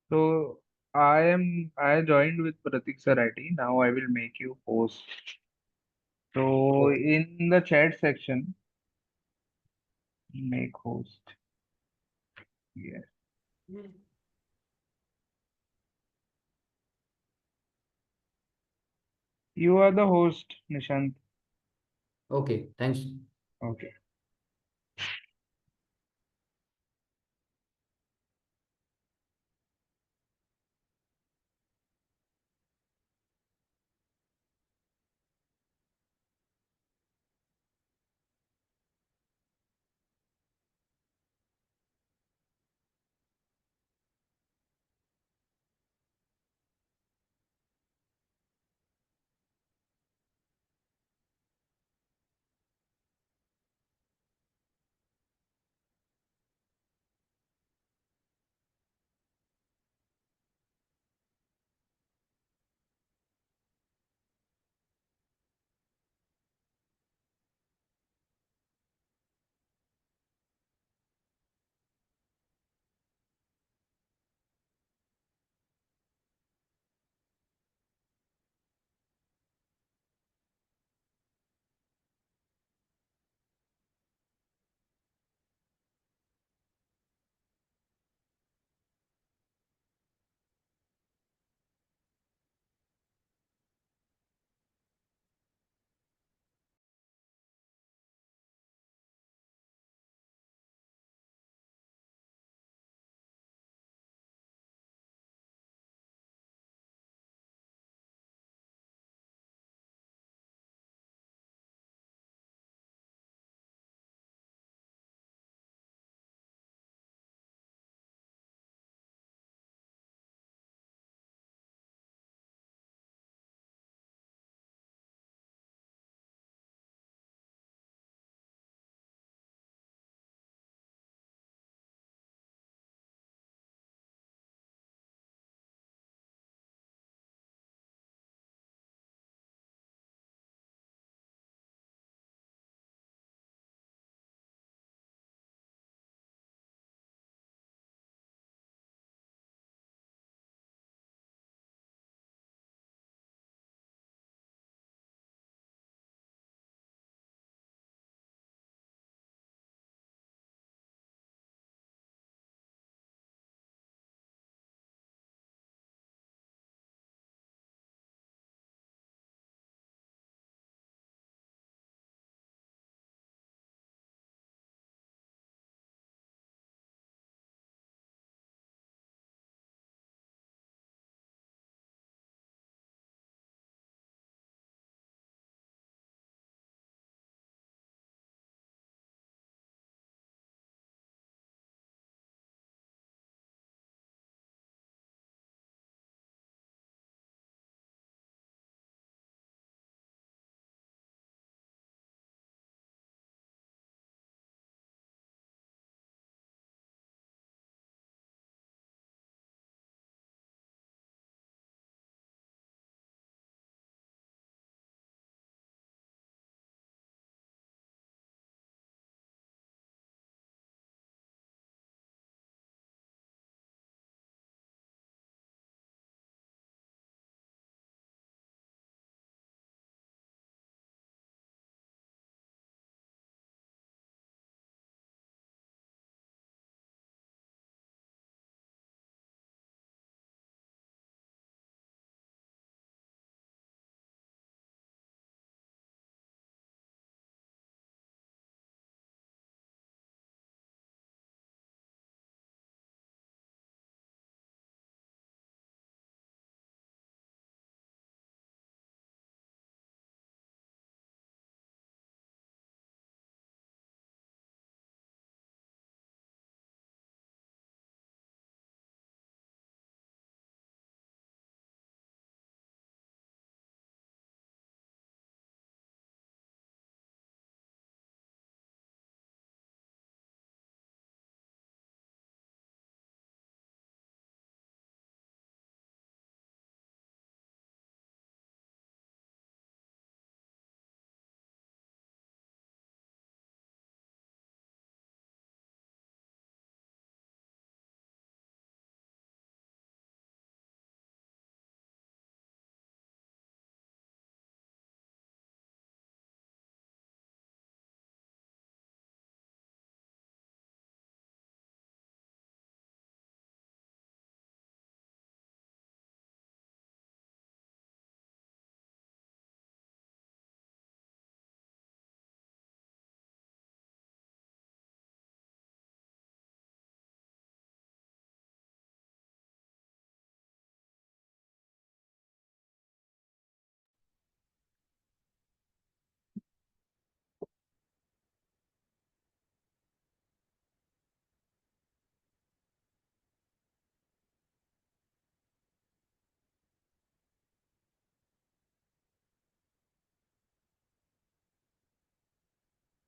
So I joined with Pratik Sarati. Now I will make you host. So Okay. in the chat section, make host. Yes. You are the host, Nishant. Okay. Thanks. Okay.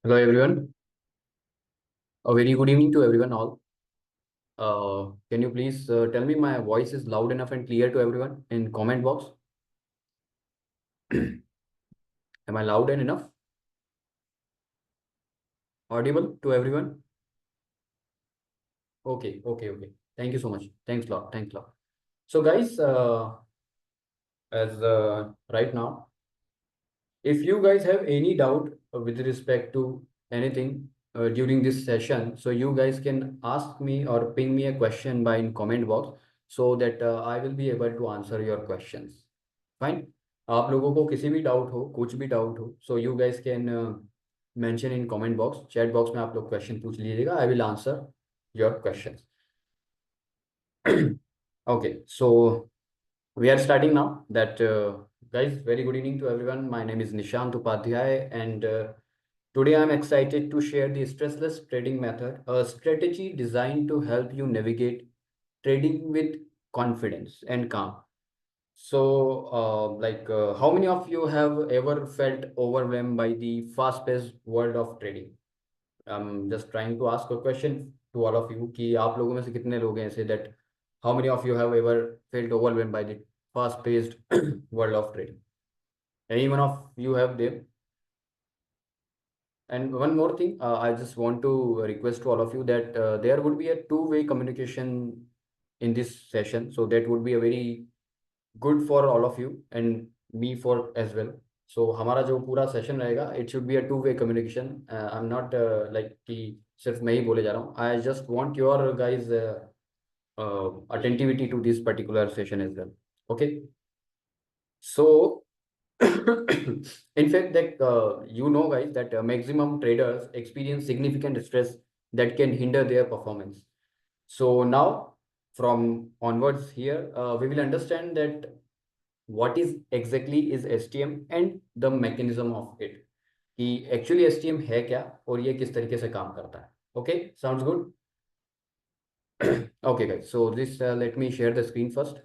Hello everyone. A very good evening to everyone all. Can you please tell me my voice is loud enough and clear to everyone in comment box? Am I loud and enough? Audible to everyone? Okay. Thank you so much. Thanks a lot. Thanks a lot. So guys, as right now, if you guys have any doubt with respect to anything during this session, so you guys can ask me or ping me a question by in comment box so that I will be able to answer your questions. Fine. आप लोगों को किसी भी doubt हो, कुछ भी doubt हो, so you guys can mention in comment box, chat box में आप लोग क्वेश्चन पूछ लीजिएगा. I will answer your questions. Okay, so we are starting now. That guys, very good evening to everyone. My name is Nishant Upadhyay, and today I'm excited to share the stressless trading method, a strategy designed to help you navigate trading with confidence and calm. So, how many of you have ever felt overwhelmed by the fast-paced world of trading? I'm just trying to ask a question to all of you कि आप लोगों में से कितने लोग हैं ऐसे that how many of you have ever felt overwhelmed by the fast-paced world of trading? Any one of you have them? And one more thing, I just want to request to all of you that there would be a two-way communication in this session. So that would be a very good for all of you and me for as well. So हमारा जो पूरा session रहेगा it should be a two-way communication. I'm not like कि सिर्फ मैं ही बोले जा रहा हूँ. I just want your guys attentivity to this particular session as well. Okay. So in fact that you know guys that maximum traders experience significant stress that can hinder their performance. So now from onwards here we will understand that what is exactly is STM and the mechanism of it कि actually STM है क्या और ये किस तरीके से काम करता है. Okay, sounds good. Okay guys, so this let me share the screen first.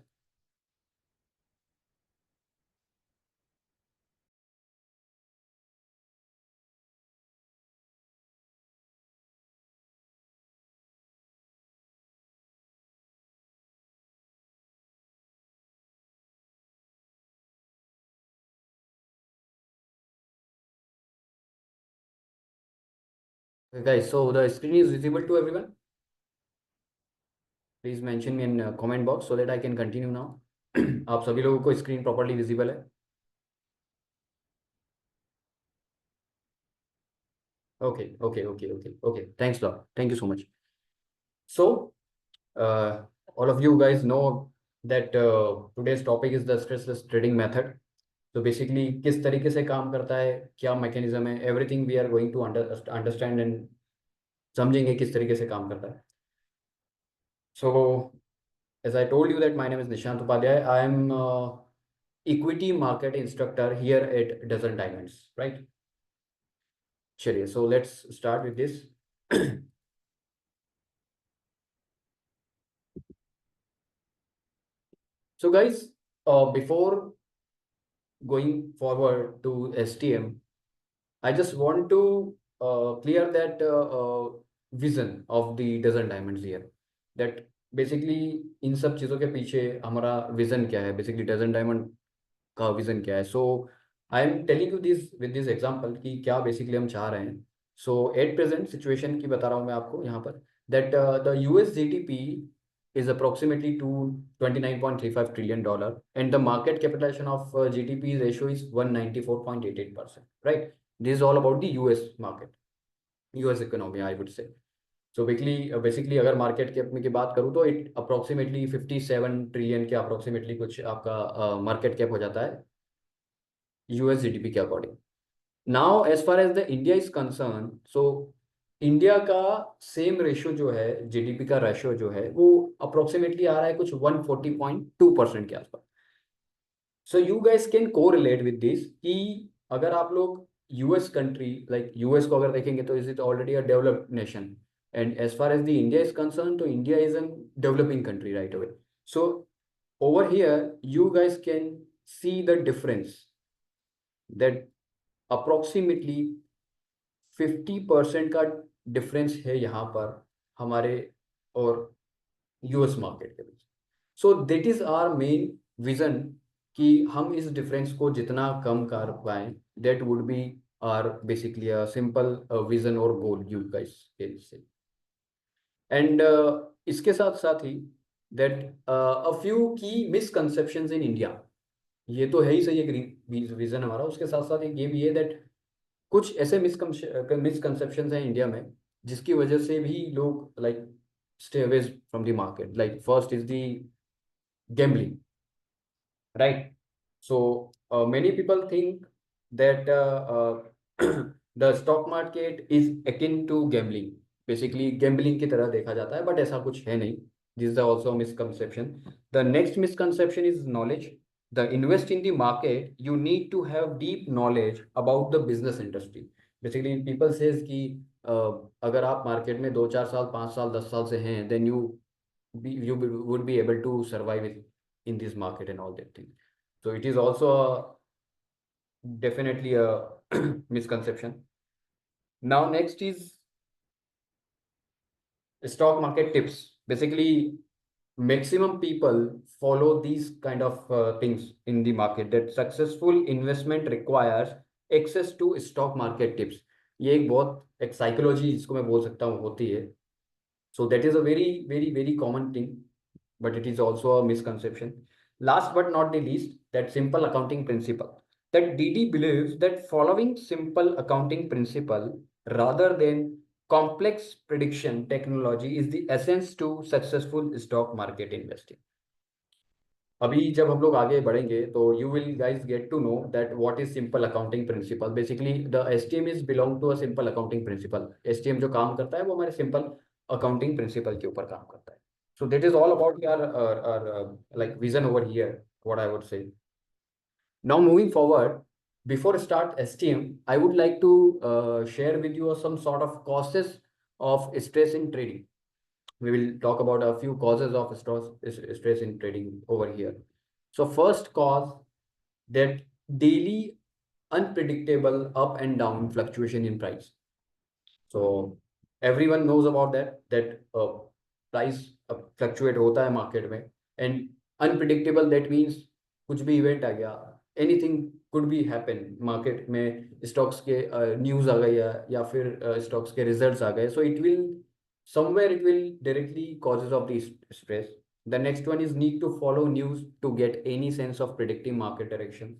Okay, guys, so the screen is visible to everyone. Please mention me in comment box so that I can continue now. आप सभी लोगों को screen properly visible है? Okay. Thanks a lot. Thank you so much. So all of you guys know that today's topic is the stressless trading method. तो basically किस तरीके से काम करता है, क्या मैकेनिज्म है, everything we are going to understand and समझेंगे किस तरीके से काम करता है. सो as I told you that my name is Nishant Upadhyay. I am equity market instructor here at Dozen Diamonds, right? चलिए, so let's start with this. So guys, before going forward to STM, I just want to clear that vision of the Dozen Diamonds here. That basically इन सब चीज़ों के पीछे हमारा vision क्या है, basically Dozen Diamond का vision क्या है. So I am telling you this with this example कि क्या बेसिकली हम चाह रहे हैं. सो एट प्रेजेंट सिचुएशन की बता रहा हूँ मैं आपको यहाँ पर that the US GDP is approximately to $29.35 trillion and the market capitalization of GDP ratio is 194.88%, right? This is all about the US market, US economy, I would say. So basically अगर market cap में की बात करूँ तो it approximately 57 trillion के approximately कुछ आपका market cap हो जाता है यूएस जीडीपी के according. Now as far as the India is concern, so India का सेम रेशियो जो है, जीडीपी का रेशियो जो है वो अप्रोक्सीमेटली आ रहा है कुछ 140.2% के आसपास. सो you guys can correlate with this कि अगर आप लोग यूएस कंट्री लाइक यूएस को अगर देखेंगे तो is it already a developed nation and as far as the India is concerned, so India is a developing country right away. So over here you guys can see the difference that approximately 50% का difference है यहाँ पर हमारे और US market के बीच। So that is our main vision कि हम इस डिफरेंस को जितना कम कर पाएं, that would be our basically a simple vision और goal you guys can say. And इसके साथ साथ ही दैट अ फ्यू की मिसकंसेप्शंस इन इंडिया, ये तो है ही सही एक विजन हमारा, उसके साथ साथ एक ये भी है दैट कुछ ऐसे मिसकंसेप्शंस हैं इंडिया में जिसकी वजह से भी लोग like stay away from the market. Like first is the gambling, right? So many people think that the stock market is akin to gambling. Basically, gambling की तरह देखा जाता है, but ऐसा कुछ है नहीं. This is also a misconception. The next misconception is knowledge. The invest in the market, you need to have deep knowledge about the business industry. Basically, people says कि अगर आप मार्केट में 2-4 साल 5 साल 10 साल से हैं, then would be able to survive in this market and all that thing. So it is also definitely a misconception. Now next is stock market tips. Basically, maximum people follow these kind of things in the market, that successful investment requires access to stock market tips. ये एक बहुत एक psychology जिसको मैं बोल सकता हूँ होती है. So that is a very common thing, but it is also a misconception. Last but not the least, that simple accounting principle. That DD believes that following simple accounting principle rather than complex prediction technology is the essence to successful stock market investing. अभी जब हम लोग आगे बढ़ेंगे तो you will guys get to know that what is simple accounting principle. Basically the STM is belong to a simple accounting principle. STM जो काम करता है वो हमारे सिंपल अकाउंटिंग प्रिंसिपल के ऊपर काम करता है. सो that is all about your like vision over here, what I would say. Now moving forward, before start STM, I would like to share with you some sort of causes of stress in trading. We will talk about a few causes of stress in trading over here. So first cause, that daily unpredictable up and down fluctuation in price. So everyone knows about that price fluctuate होता है market में, and unpredictable that means कुछ भी event आ गया, anything could be happen market में, stocks के news आ गई या फिर stocks के results आ गए, so it will somewhere it will directly causes of the stress. The next one is need to follow news to get any sense of predicting market direction.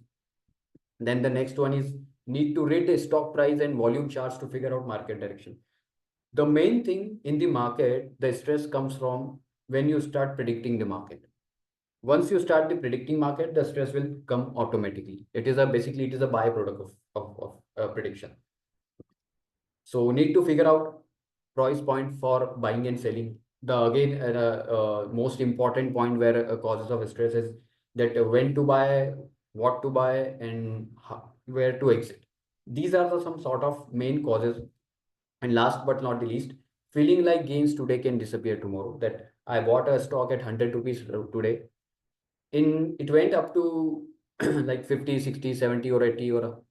Then the next one is need to read the stock price and volume charts to figure out market direction. The main thing in the market, the stress comes from when you start predicting the market. Once you start the predicting market, the stress will come automatically. It is a basically it is a byproduct of prediction. So need to figure out price point for buying and selling. The again most important point where causes of stress is that when to buy, what to buy, and where to exit. These are some sort of main causes. And last but not the least, feeling like gains today can disappear tomorrow. That I bought a stock at 100 rupees today. It went up to like 50, 60, 70 or 80 or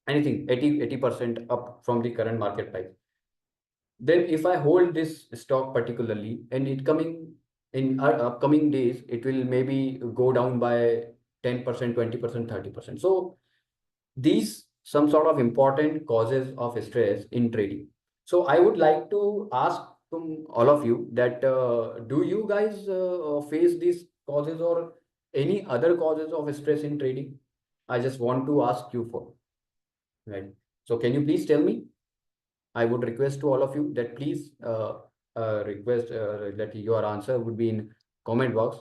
anything, 80% up from the current market price. Then if I hold this stock particularly, and it coming in upcoming days, it will maybe go down by 10%, 20%, 30%. So these some sort of important causes of stress in trading. So I would like to ask from all of you that do you guys face these causes or any other causes of stress in trading? I just want to ask you for, right? So can you please tell me? I would request to all of you that please request that your answer would be in comment box.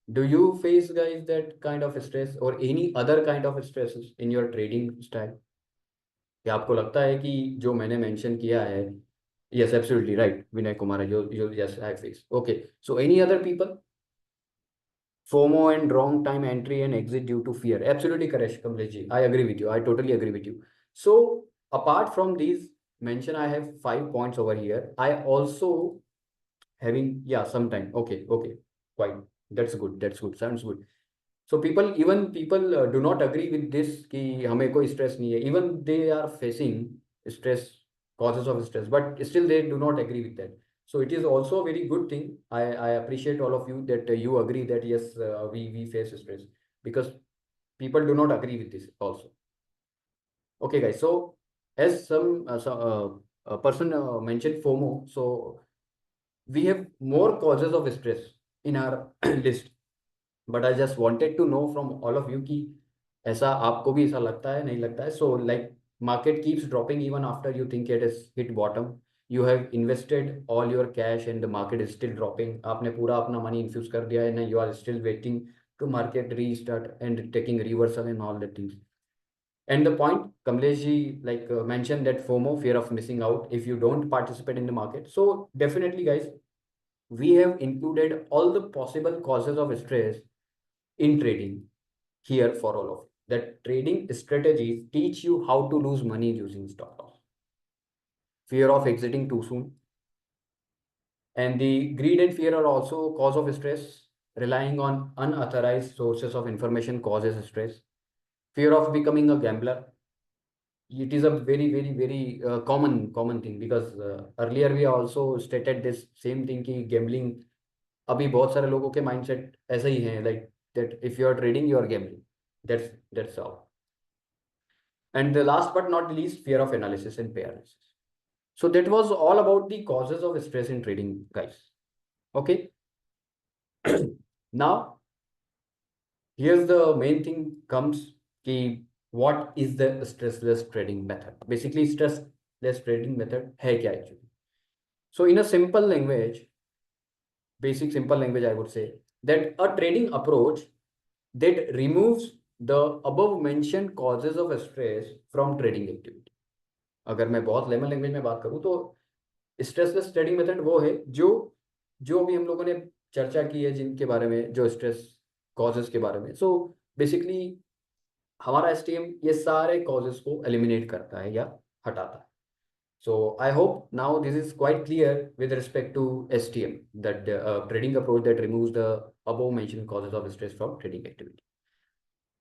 Do you face guys that kind of stress or any other kind of stresses in your trading style? क्या आपको लगता है कि जो मैंने mention किया है, yes, absolutely right, Vinay Kumar, yes, I face. Okay, so any other people? FOMO and wrong time entry and exit due to fear. Absolutely correct, Kamlesh. I agree with you. I totally agree with you. So apart from these mention, I have 5 points over here. I also having, yeah, sometime. Okay, quite. That's good. That's good. Sounds good. So even people do not agree with this कि हमें कोई stress नहीं है. Even they are facing stress causes of stress, but still they do not agree with that. So it is also a very good thing. I appreciate all of you that you agree that yes, we face stress, because people do not agree with this also. Okay, guys. So as a person mentioned FOMO, so we have more causes of stress in our list. But I just wanted to know from all of you कि ऐसा आपको भी ऐसा लगता है, नहीं लगता है? So like market keeps dropping even after you think it has hit bottom. You have invested all your cash and the market is still dropping. आपने पूरा अपना money infuse कर दिया है, and you are still waiting to market restart and taking reversal and all that things. And the point Kamlesh ji like mentioned that FOMO, fear of missing out, if you don't participate in the market. So definitely, guys, we have included all the possible causes of stress in trading here for all of you. That trading strategies teach you how to lose money using stop loss, fear of exiting too soon, and the greed and fear are also cause of stress. Relying on unauthorized sources of information causes stress. Fear of becoming a gambler, it is a very common thing, because earlier we also stated this same thing कि gambling अभी बहुत सारे लोगों के mindset ऐसा ही है, like that if you are trading you are gambling. That's all. And the last but not the least, fear of analysis and paralysis. So that was all about the causes of stress in trading, guys. Okay. Now here's the main thing comes कि what is the stressless trading method? Basically, stressless trading method है क्या actually? So in a simple language, basic simple language, I would say that a trading approach that removes the above mentioned causes of stress from trading activity. अगर मैं बहुत layman language में बात करूं तो stressless trading method वो है जो जो भी हम लोगों ने चर्चा की है, जिनके बारे में, जो स्ट्रेस कॉजेस के बारे में. सो बेसिकली हमारा एसटीएम ये सारे कॉजेस को एलिमिनेट करता है या हटाता है. So I hope now this is quite clear with respect to STM, that trading approach that removes the above mentioned causes of stress from trading activity.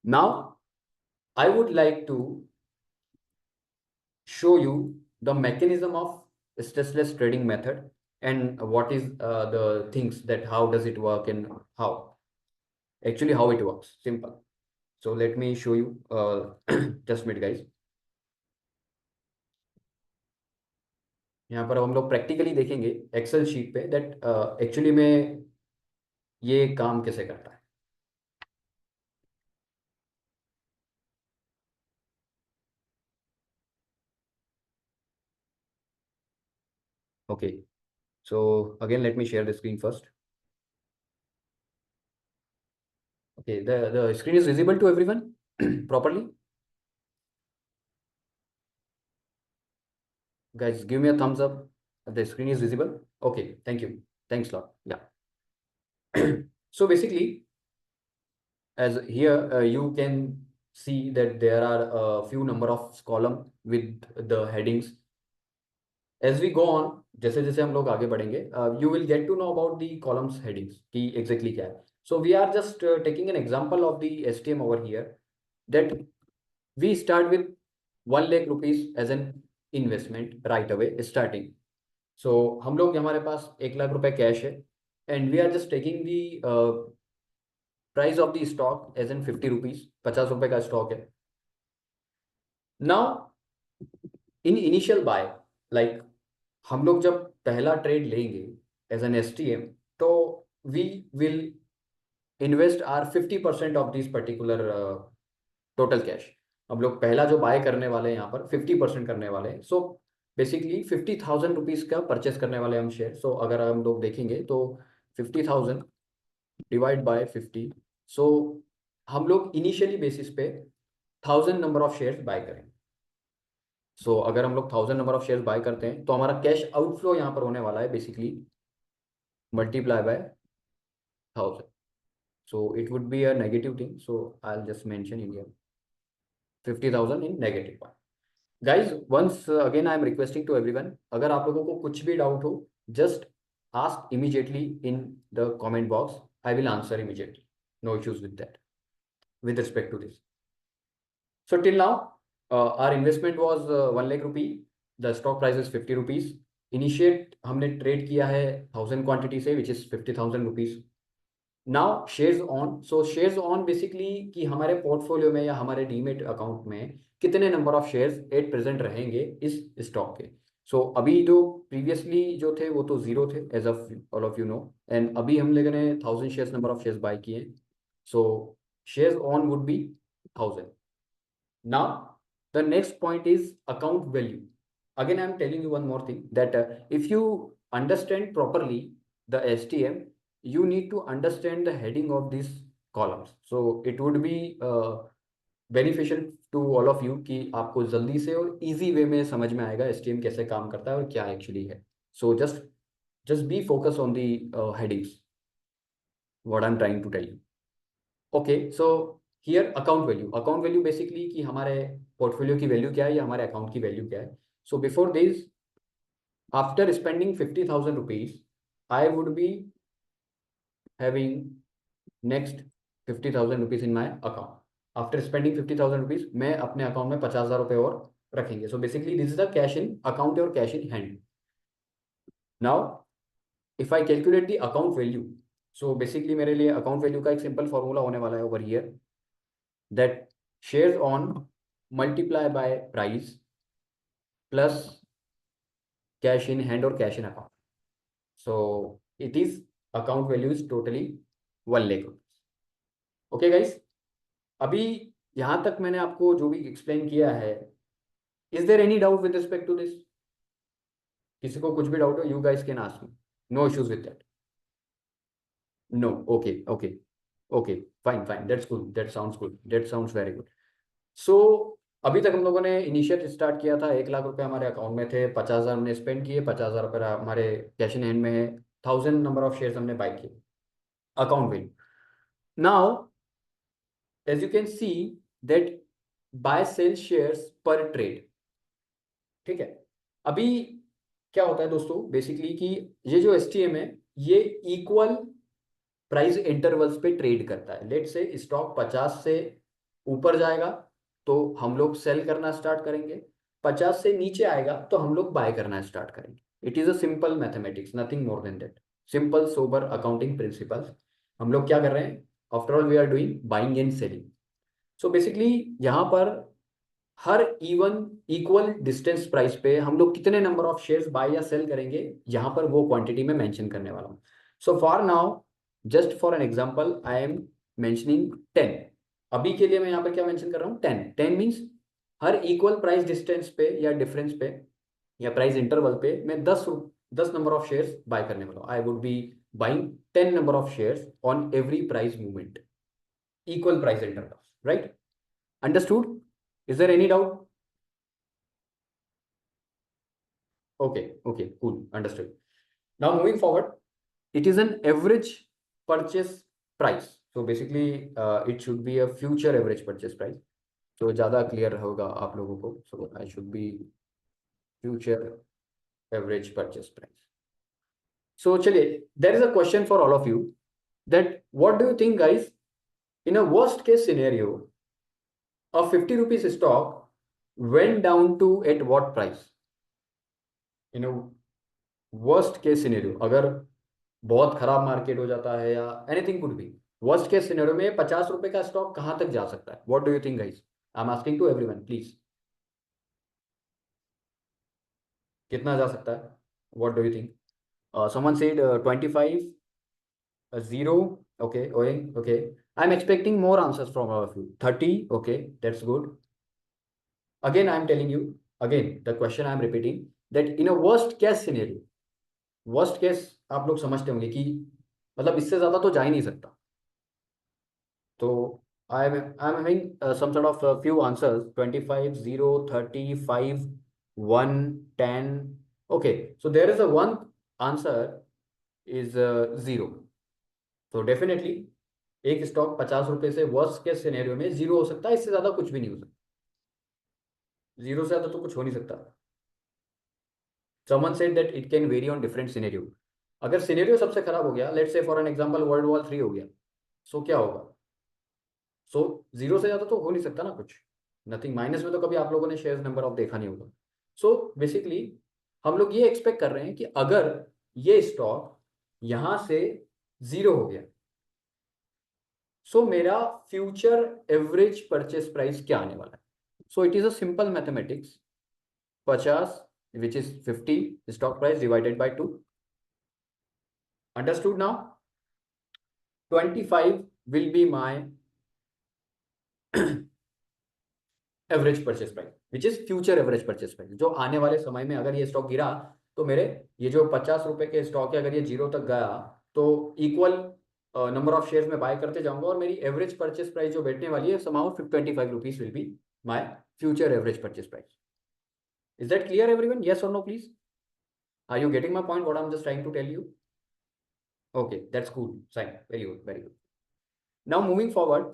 Now I would like to show you the mechanism of stressless trading method, and what is the things that how does it work, and how actually how it works. Simple. So let me show you. Just wait, guys. यहाँ पर हम लोग practically देखेंगे Excel sheet पे that actually में ये काम कैसे करता है. Okay, so again let me share the screen first. Okay, the screen is visible to everyone properly. Guys, give me a thumbs up. The screen is visible. Okay, thank you. Thanks a lot. Yeah. So basically, as here you can see that there are a few number of column with the headings. As we go on, जैसे जैसे हम लोग आगे बढ़ेंगे, you will get to know about the columns headings कि exactly क्या है. So we are just taking an example of the STM over here, that we start with 1 lakh rupees as an investment right away starting. So हम लोग हमारे पास 1 लाख रुपए cash है, and we are just taking the price of the stock as in 50 rupees, 50 रुपए का stock है. Now in initial buy, like हम लोग जब पहला ट्रेड लेंगे एज एन एसटीएम, तो we will invest our 50% of this particular total cash. हम लोग पहला जो बाय करने वाले हैं यहाँ पर 50% करने वाले हैं. सो बेसिकली 50,000 रुपीज का परचेस करने वाले हम शेयर. सो अगर हम लोग देखेंगे तो 50,000 डिवाइड बाय 50. सो हम लोग इनिशियली बेसिस पे 1000 नंबर ऑफ शेयर्स बाय करेंगे. सो अगर हम लोग 1000 नंबर ऑफ शेयर्स बाय करते हैं तो हमारा कैश आउटफ्लो यहाँ पर होने वाला है basically multiply by 1000. So it would be a negative thing. So I'll just mention in here 50,000 in negative part. Guys, once again I am requesting to everyone, अगर आप लोगों को कुछ भी डाउट हो, just ask immediately in the comment box. I will answer immediately. No issues with that, with respect to this. So till now, our investment was 1 lakh rupee. The stock price is 50 rupees. Initiate हमने trade किया है 1000 quantity से which is 50,000 rupees. Now shares on, so shares on basically कि हमारे portfolio में या हमारे demat account में कितने number of shares at present रहेंगे इस स्टॉक के। सो अभी जो प्रीवियसली जो थे वो तो जीरो थे as of all of you know, and अभी हम लोगों ने 1000 shares number of shares buy किए। So shares on would be 1000। Now, the next point is account value. Again, I'm telling you one more thing that if you understand properly the STM, you need to understand the heading of these columns. So it would be beneficial to all of you कि आपको जल्दी से और easy way में समझ में आएगा STM कैसे काम करता है और क्या actually है. So just be focused on the headings. What I'm trying to tell you. Okay, so here account value basically कि हमारे पोर्टफोलियो की वैल्यू क्या है या हमारे अकाउंट की वैल्यू क्या है. So before this, after spending 50,000 rupees, I would be having next 50,000 rupees in my account. After spending 50,000 rupees मैं अपने अकाउंट में 50,000 रुपये और रखेंगे. So basically this is the cash in account और cash in hand. Now if I calculate the account value, so basically मेरे लिए account value का एक सिंपल फॉर्मूला होने वाला है over here, that shares on multiply by price plus cash in hand or cash in account. So it is account value is totally 1 lakh rupees. Okay guys, अभी यहाँ तक मैंने आपको जो भी एक्सप्लेन किया है, is there any doubt with respect to this? किसी को कुछ भी डाउट हो, you guys can ask me. No issues with that. No, okay, fine, that's good, that sounds good, that sounds very good. So अभी तक हम लोगों ने इनिशिएट स्टार्ट किया था, 1 लाख रुपए हमारे अकाउंट में थे, 50,000 हमने स्पेंड किए, 50,000 रुपये हमारे कैश इन हैंड में है, 1000 नंबर ऑफ शेयर्स हमने बाय किए. Account value. Now as you can see that buy sell shares पर ट्रेड. ठीक है. अभी क्या होता है दोस्तों बेसिकली कि ये जो एसटीएम है ये इक्वल प्राइस इंटरवल्स पे ट्रेड करता है. लेट से स्टॉक 50 से ऊपर जाएगा तो हम लोग सेल करना स्टार्ट करेंगे, 50 से नीचे आएगा तो हम लोग बाय करना स्टार्ट करेंगे. It is a simple mathematics, nothing more than that. Simple sober accounting principles. हम लोग क्या कर रहे हैं, after all we are doing buying and selling. So basically यहाँ पर हर इक्वल डिस्टेंस प्राइस पे हम लोग कितने नंबर ऑफ शेयर्स बाय या सेल करेंगे, यहाँ पर वो क्वांटिटी में मेंशन करने वाला हूँ. सो for now, just for an example, I am mentioning 10. अभी के लिए मैं यहाँ पर क्या मेंशन कर रहा हूँ, 10 मीन्स हर इक्वल प्राइस डिस्टेंस पे या डिफरेंस पे या प्राइस इंटरवल पे मैं 10 नंबर ऑफ शेयर्स बाय करने वाला हूँ. आई would be buying 10 number of shares on every price movement, equal price interval. Right? Understood? Is there any doubt? Okay, cool, understood. Now moving forward, it is an average purchase price. So basically it should be a future average purchase price. So ज़्यादा clear होगा आप लोगों को. So I should be future average purchase price. So चलिए, there is a question for all of you that what do you think guys, in a worst case scenario, a 50 rupees stock went down to at what price? In a worst case scenario, अगर बहुत खराब market हो जाता है या anything could be, worst case scenario में 50 रुपए का स्टॉक कहां तक जा सकता है? What do you think guys? I am asking to everyone please. कितना जा सकता है? What do you think? Someone said 25, 0. Okay, I am expecting more answers from all of you. 30. Okay, that's good. Again I am telling you, again the question I am repeating, that in a worst case scenario, worst case आप लोग समझते होंगे कि मतलब इससे ज्यादा तो जा ही नहीं सकता. तो I'm having some sort of few answers: 25, 0, 30, 5, 1, 10. Okay, so there is a one answer is 0. So definitely एक स्टॉक 50 रुपए से वर्स्ट केस सिनेरियो में 0 हो सकता है, इससे ज्यादा कुछ भी नहीं हो सकता. 0 से ज्यादा तो कुछ हो नहीं सकता. Someone said that it can vary on different scenario. अगर सिनेरियो सबसे खराब हो गया, let's say for an example world war 3 हो गया, सो क्या होगा? सो 0 से ज्यादा तो हो नहीं सकता ना कुछ. नथिंग. माइनस में तो कभी आप लोगों ने शेयर्स नंबर ऑफ देखा नहीं होगा. सो बेसिकली हम लोग ये एक्सपेक्ट कर रहे हैं कि अगर ये स्टॉक यहां से 0 हो गया, सो मेरा फ्यूचर एवरेज परचेस प्राइस क्या आने वाला है। सो it is a simple mathematics, 50 which is 50 stock price divided by 2, understood now. 25 will be my average purchase price which is future average purchase price. जो आने वाले समय में अगर ये स्टॉक गिरा तो मेरे ये जो 50 रुपए के स्टॉक है, अगर ये 0 तक गया तो इक्वल नंबर ऑफ शेयर्स में बाय करते जाऊंगा और मेरी एवरेज परचेस प्राइस जो बैठने वाली है समाउ 25 rupees will be my future average purchase price. Is that clear everyone? Yes और no please? Are you getting my point what I am just trying to tell you? Okay, that's cool, fine, very good, very good. Now moving forward,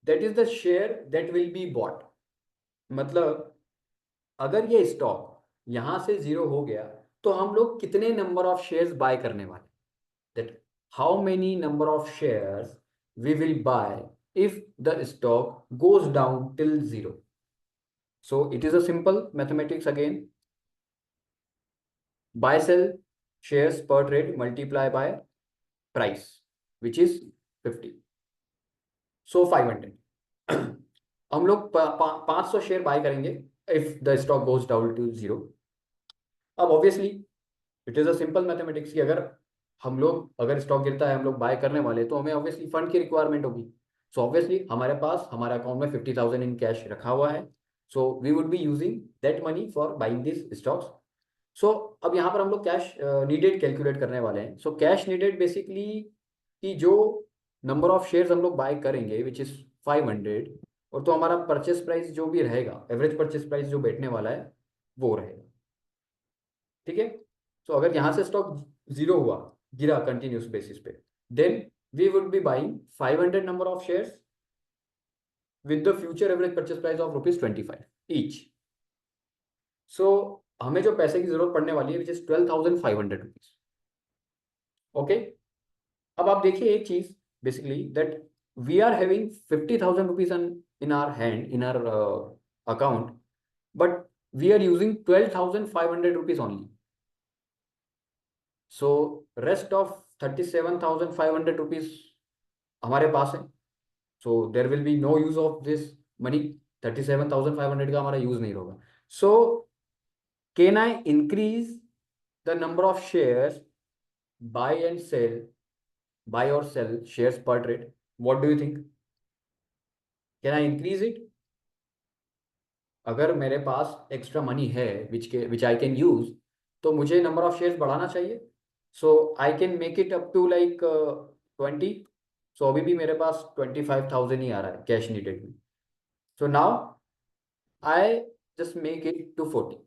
that is the share that will be bought. मतलब अगर ये stock यहां से 0 हो गया तो हम लोग कितने नंबर ऑफ शेयर्स बाय करने वाले, that how many number of shares we will buy if the stock goes down till 0। So it is a simple mathematics again, buy sell shares पर trade multiply by price which is 50, so 500। हम लोग 500 share buy करेंगे if the stock goes down to 0। अब obviously it is a simple mathematics कि अगर हम लोग, अगर स्टॉक गिरता है हम लोग बाय करने वाले, तो हमें ऑब्वियसली फंड की रिक्वायरमेंट होगी। सो ऑब्वियसली हमारे पास हमारे अकाउंट में 50,000 इन कैश रखा हुआ है, so we would be using that money for buying this stocks. So अब यहाँ पर हम लोग कैश नीडेड कैलकुलेट करने वाले हैं। सो कैश नीडेड बेसिकली कि जो नंबर ऑफ शेयर्स हम लोग बाय करेंगे विच इज 500, और तो हमारा परचेस प्राइस जो भी रहेगा, एवरेज परचेस प्राइस जो बैठने वाला है वो रहेगा, ठीक है। तो अगर यहां से स्टॉक 0 हुआ, गिरा कंटिन्यूस बेसिस पे, then we would be buying 500 number of shares with the future average purchase price of ₹25 each. So हमें जो पैसे की जरूरत पड़ने वाली है विच इज ₹12,500। ओके, अब आप देखिए एक चीज, basically that we are having ₹50,000 in our hand, in our account, but we are using ₹12,500 only. So rest of ₹37,500 हमारे पास है। So there will be no use of this money, 37,500 का हमारा यूज नहीं होगा। So can I increase the number of shares, buy and sell, buy और sell shares पर trade? What do you think? Can I increase it? अगर मेरे पास extra money है विच I can use, तो मुझे नंबर ऑफ शेयर्स बढ़ाना चाहिए। So I can make it up to like 20। So अभी भी मेरे पास 25,000 ही आ रहा है कैश नीडेड में। So now I just make it to 40,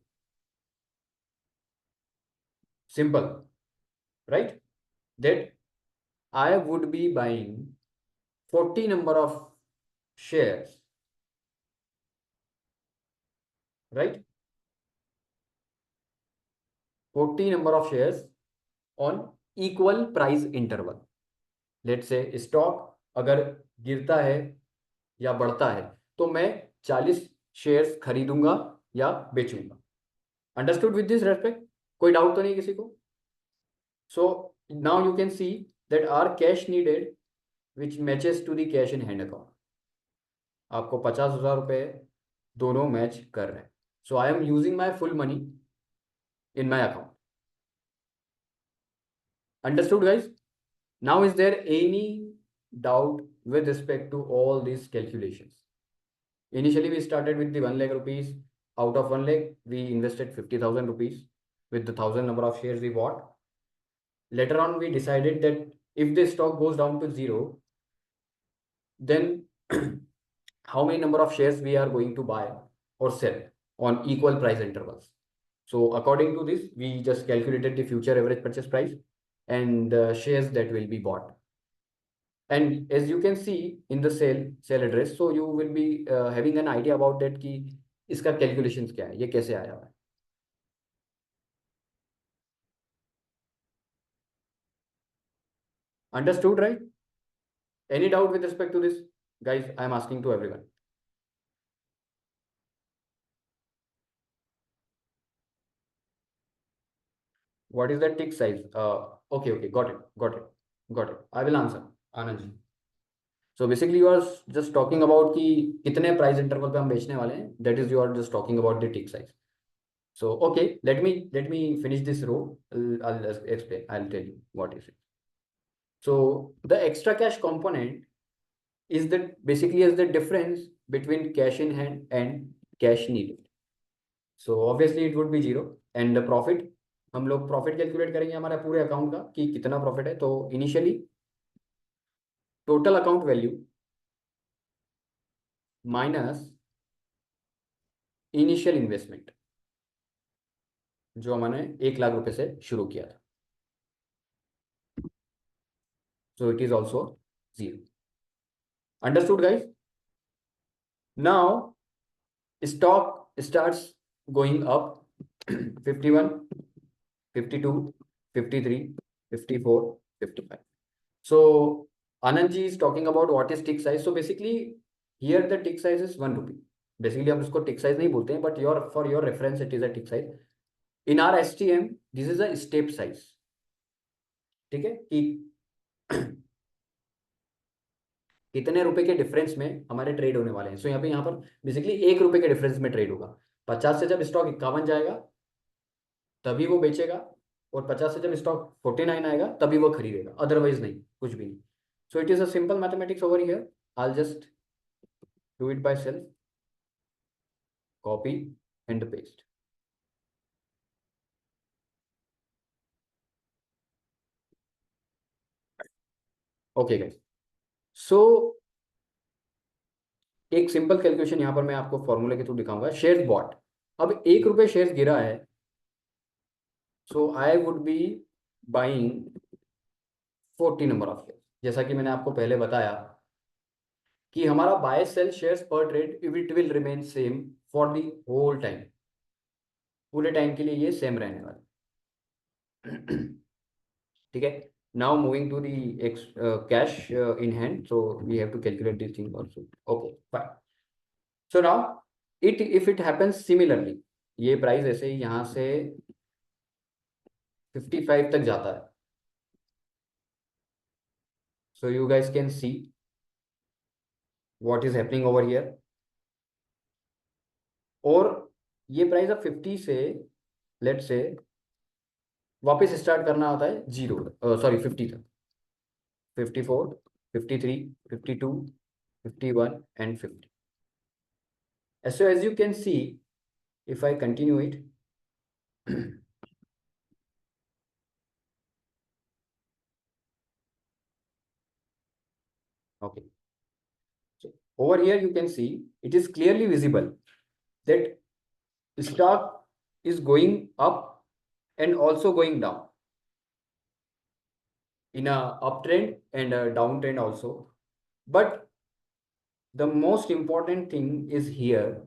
simple, right? That I would be buying 40 number of shares, right? 40 number of shares on equal price interval. Let say stock अगर गिरता है या बढ़ता है तो मैं 40 शेयर्स खरीदूंगा या बेचूंगा। Understood with this respect? कोई डाउट तो नहीं किसी को? So now you can see that our cash needed which matches to the cash in hand account. आपको 50,000 रुपये दोनों मैच कर रहे हैं। So I am using my full money in my account. Understood guys? Now is there any doubt with respect to all these calculations? Initially, we started with the 1 lakh rupees. Out of 1 lakh, we invested 50,000 rupees with the 1,000 number of shares we bought. Later on, we decided that if the stock goes down to 0, then how many number of shares we are going to buy or sell on equal price intervals. So according to this, we just calculated the future average purchase price and the shares that will be bought. And as you can see in the sale address, so you will be having an idea about that कि इसका calculations क्या है, ये कैसे आया हुआ है। Understood, right? Any doubt with respect to this, guys? I am asking to everyone. What is the tick size? Okay, got it. I will answer, Anand ji. So basically you are just talking about कि कितने price interval पे हम बेचने वाले हैं. That is, you are just talking about the tick size. So okay, let me finish this row. I'll just explain. I'll tell you what is it. So the extra cash component is the basically is the difference between cash in hand and cash needed. So obviously it would be 0. And the profit, हम लोग profit calculate करेंगे हमारे पूरे account का कि कितना profit है. तो initially total account value minus initial investment जो हमने 1 लाख रुपए से शुरू किया था. So it is also 0. Understood, guys? Now stock starts going up 51, 52, 53, 54, 55. So Anand ji is talking about what is tick size. So basically here the tick size is 1 rupee. Basically हम इसको tick size नहीं बोलते हैं, but for your reference it is a tick size. In our STM this is a step size. ठीक है कि कितने रुपए के डिफरेंस में हमारे ट्रेड होने वाले हैं. सो यहाँ पर बेसिकली 1 रुपए के डिफरेंस में ट्रेड होगा. 50 से जब स्टॉक 51 जाएगा तभी वो बेचेगा, और 50 से जब स्टॉक 49 आएगा तभी वो खरीदेगा, अदरवाइज नहीं, कुछ भी नहीं. So it is a simple mathematics over here. I just do it by self, copy and paste. Okay guys, so एक सिंपल कैलकुलेशन यहाँ पर मैं आपको फॉर्मूले के थ्रू दिखाऊंगा. शेयर्स बॉट, अब 1 रुपए शेयर्स गिरा है, so I would be buying 40 number of share. जैसा कि मैंने आपको पहले बताया कि हमारा बाय सेल शेयर्स पर trade it will remain same for the whole time. पूरे टाइम के लिए ये सेम रहने वाला. ठीक है. Now moving to the cash in hand, so we have to calculate this thing also. Okay fine. So now if it happens similarly, ये price ऐसे ही यहाँ से 55 तक जाता है. So you guys can see what is happening over here. और ये price अब 50 से लेट से वापस स्टार्ट करना होता है 50 तक. 54, 53, 52, 51 and 50. So as you can see, if I continue it, okay. So over here you can see it is clearly visible that stock is going up and also going down in a uptrend and a downtrend also. But the most important thing is here,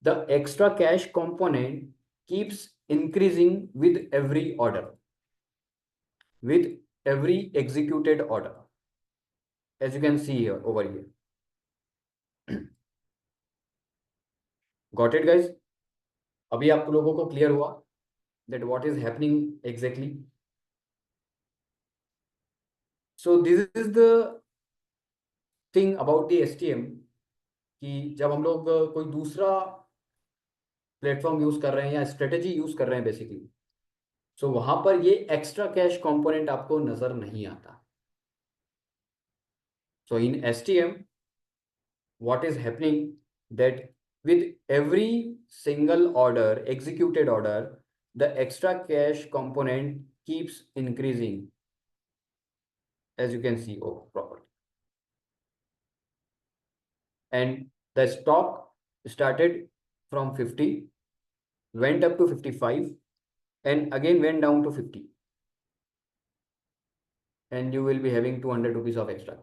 the extra cash component keeps increasing with every order, with every executed order, as you can see here over here. Got it, guys? अभी आप लोगों को clear हुआ that what is happening exactly? So this is the thing about the STM, कि जब हम लोग कोई दूसरा प्लेटफॉर्म यूज कर रहे हैं या स्ट्रेटेजी यूज कर रहे हैं बेसिकली, सो वहां पर ये एक्स्ट्रा कैश कंपोनेंट आपको नजर नहीं आता. So in STM, what is happening that with every single order, executed order, the extra cash component keeps increasing, as you can see properly. And the stock started from 50, went up to 55, and again went down to 50. And you will be having 200 rupees of extra.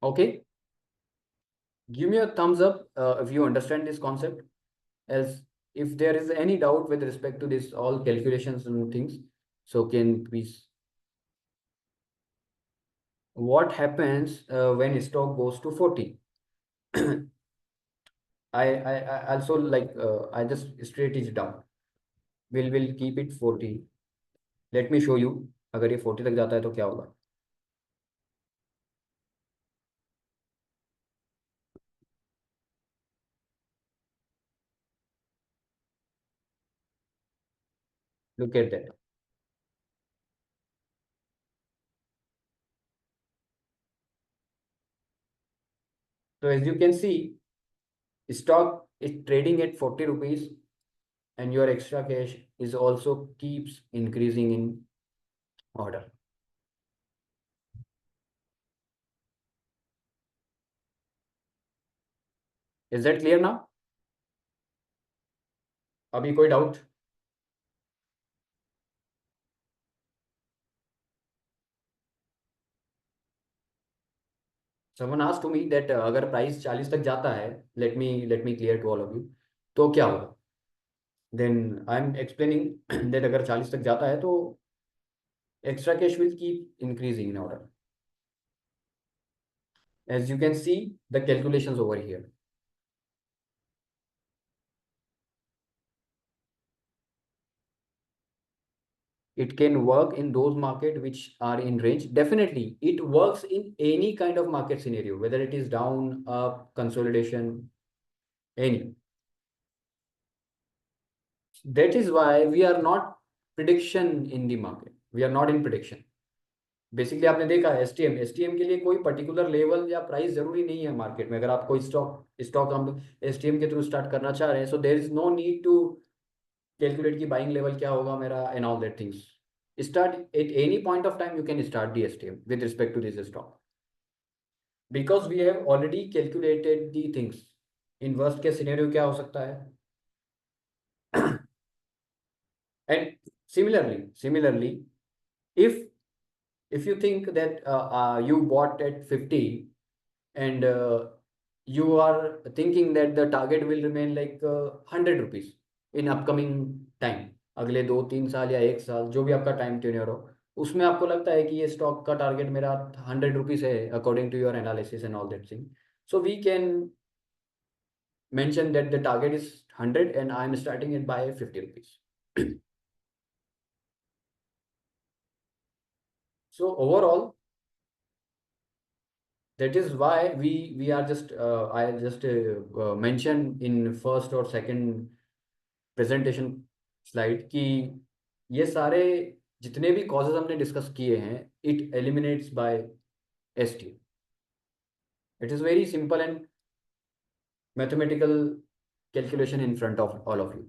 Okay. Give me a thumbs up if you understand this concept. As if there is any doubt with respect to this all calculations and things, so can please. What happens when stock goes to 40? I also like I just straight it down. We'll keep it 40. Let me show you. अगर ये 40 तक जाता है तो क्या होगा. Look at that. So as you can see, stock is trading at 40 rupees, and your extra cash is also keeps increasing in order. Is that clear now? अभी कोई doubt? Someone asked to me that अगर price 40 तक जाता है, let me clear to all of you, तो क्या होगा? Then I'm explaining that अगर 40 तक जाता है तो extra cash will keep increasing in order. As you can see the calculations over here. It can work in those market which are in range. Definitely, it works in any kind of market scenario, whether it is down, up, consolidation, any. That is why we are not prediction in the market. We are not in prediction. Basically आपने देखा STM के लिए कोई particular level या price जरूरी नहीं है market में. अगर आप कोई स्टॉक स्टॉक हम एसटीएम के थ्रू स्टार्ट करना चाह रहे हैं, so there is no need to calculate की बाइंग लेवल क्या होगा मेरा and all that things. Start at any point of time, you can start the STM with respect to this stock, because we have already calculated the things. In worst case scenario क्या हो सकता है? And similarly, if you think that you bought at 50, and you are thinking that the target will remain like 100 rupees in upcoming time, अगले 2-3 साल या 1 साल, जो भी आपका टाइम टेन्योर हो, उसमें आपको लगता है कि ये स्टॉक का टारगेट मेरा 100 रुपीज है according to your analysis and all that thing, so we can mention that the target is 100 and I am starting it by 50 rupees. So overall, that is why we are just I just mentioned in first or second presentation slide कि ये सारे जितने भी causes हमने discuss किए हैं, it eliminates by ST. It is very simple and mathematical calculation in front of all of you.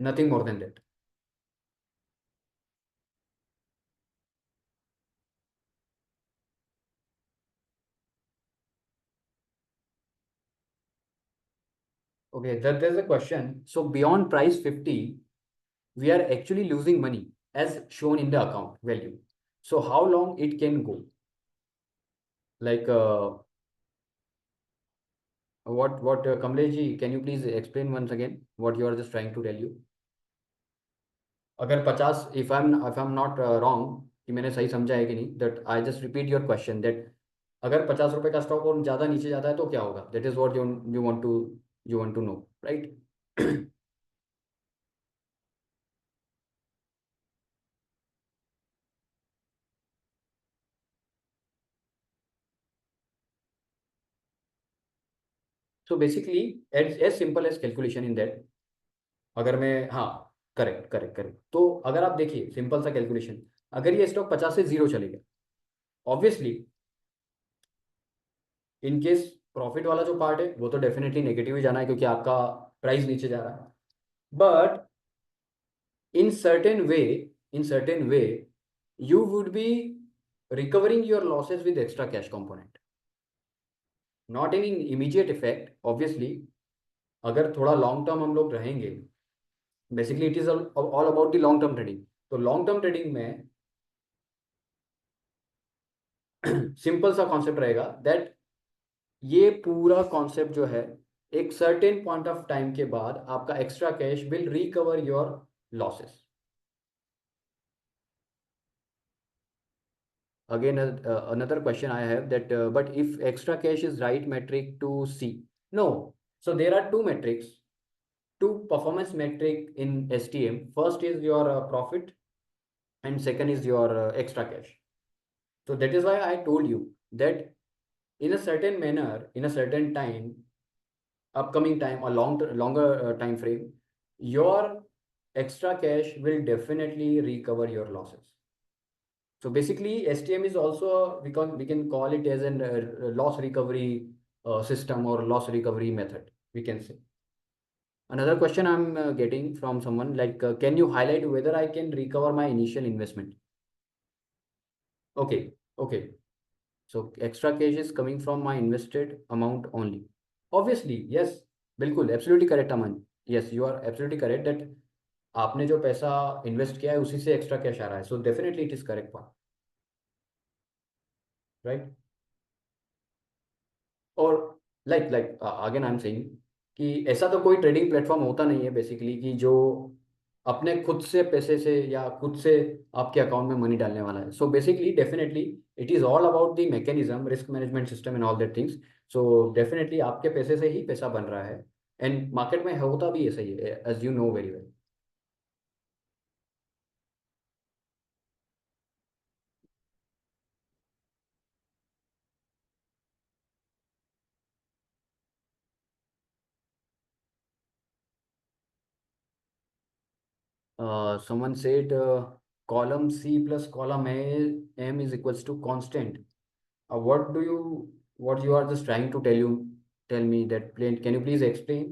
Nothing more than that. Okay, there's a question. So beyond price 50, we are actually losing money as shown in the account value. So how long it can go? Like what Kamlesh ji, can you please explain once again what you are just trying to tell you? अगर 50, if I'm not wrong कि मैंने सही समझा है कि नहीं, that I just repeat your question that अगर 50 रुपए का स्टॉक और ज्यादा नीचे जाता है तो क्या होगा? That is what you want to know, right? So basically, as simple as calculation in that. अगर मैं, हाँ, करेक्ट करेक्ट करेक्ट. तो अगर आप देखिए सिंपल सा कैलकुलेशन, अगर ये स्टॉक 50 से 0 चले गया, ऑब्वियसली इन केस प्रॉफिट वाला जो पार्ट है वो तो डेफिनेटली नेगेटिव ही जाना है क्योंकि आपका प्राइस नीचे जा रहा है. But in certain way you would be recovering your losses with extra cash component. Not any immediate effect, obviously. अगर थोड़ा लॉन्ग टर्म हम लोग रहेंगे, basically it is all about the long term trading. तो लॉन्ग टर्म ट्रेडिंग में simple सा concept रहेगा that ये पूरा कॉन्सेप्ट जो है, एक सर्टेन पॉइंट ऑफ टाइम के बाद आपका extra cash will recover your losses. Again, another question I have that, but if extra cash is right metric to see, No. So there are two metrics, two performance metric in STM. First is your profit, and second is your extra cash. So that is why I told you that in a certain manner, in a certain time, upcoming time, a longer time frame, your extra cash will definitely recover your losses. So basically, STM is also, we can call it as an loss recovery system or loss recovery method, we can say. Another question I'm getting from someone like, can you highlight whether I can recover my initial investment? Okay, okay. So extra cash is coming from my invested amount only. Obviously, yes, बिल्कुल, absolutely correct, Aman. Yes, you are absolutely correct that आपने जो पैसा invest किया है उसी से extra cash आ रहा है. So definitely it is correct part, right? और like again I am saying कि ऐसा तो कोई ट्रेडिंग प्लेटफॉर्म होता नहीं है बेसिकली कि जो अपने खुद से पैसे से या खुद से आपके अकाउंट में मनी डालने वाला है. So basically definitely it is all about the mechanism, risk management system and all that things. So definitely आपके पैसे से ही पैसा बन रहा है, एंड मार्केट में होता भी ऐसा ही है, as you know very well. Someone said column C plus column M is equals to constant. What do you, what you are just trying to tell me that plain, can you please explain?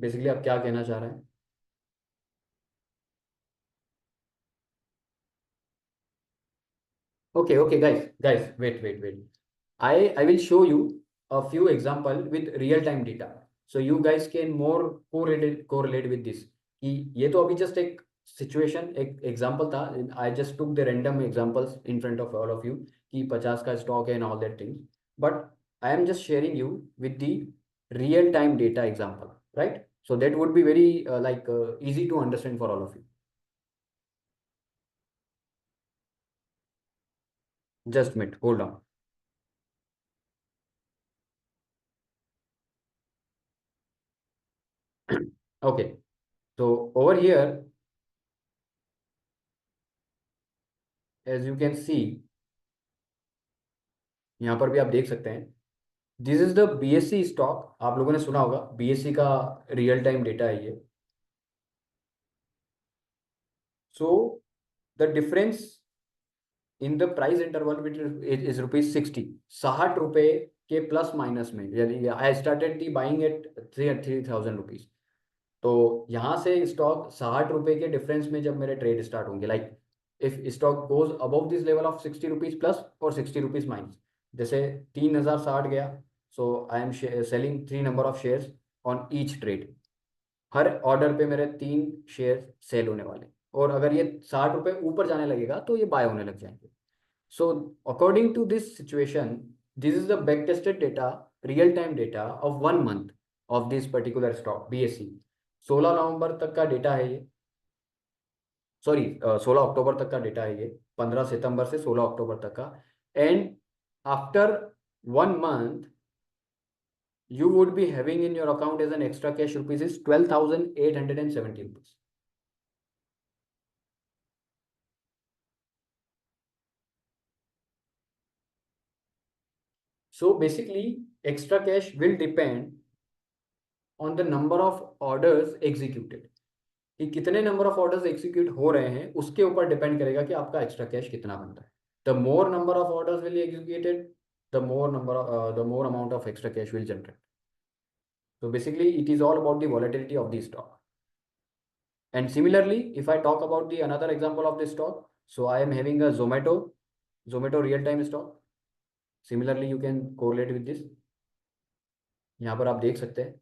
Basically आप क्या कहना चाह रहे हैं? Okay, okay, guys, wait. I will show you a few example with real time data, so you guys can more correlate with this. कि ये तो अभी just एक situation, एक example था. I just took the random examples in front of all of you कि 50 का stock है and all that things, but I am just sharing you with the real time data example, right? So that would be very easy to understand for all of you. Just a minute, hold on. Okay, so over here, as you can see, यहाँ पर भी आप देख सकते हैं, this is the BSE stock. आप लोगों ने सुना होगा, BSE का रियल टाइम डेटा है ये. सो the difference in the price interval which is ₹60. 60 रुपए के प्लस माइनस में, यानी I started the buying eight 3,000 rupees. तो यहाँ से स्टॉक 60 रुपए के डिफरेंस में जब मेरे ट्रेड स्टार्ट होंगे, like if stock goes above this level of 60 rupees plus और 60 रुपीज माइनस, जैसे 3,060 गया, so I am selling 3 number of shares on each trade. हर ऑर्डर पे मेरे 3 शेयर सेल होने वाले, और अगर ये 60 रुपए ऊपर जाने लगेगा तो ये बाय होने लग जाएंगे. So according to this situation, this is the back tested data, real time data of 1 month of this particular stock BSE. 16 नवंबर तक का डेटा है ये, सॉरी 16 अक्टूबर तक का डेटा है ये, 15 सितंबर से 16 अक्टूबर तक का. And after 1 month you would be having in your account as an extra cash rupees is 12,870 rupees. So basically, extra cash will depend on the number of orders executed. कि कितने number of orders execute हो रहे हैं उसके ऊपर depend करेगा कि आपका एक्स्ट्रा कैश कितना बनता है. The more number of orders will executed, the more amount of extra cash will generate. So basically, it is all about the volatility of the stock. And similarly, if I talk about the another example of this stock, so I am having a Zomato real-time stock. Similarly, you can correlate with this. यहाँ पर आप देख सकते हैं,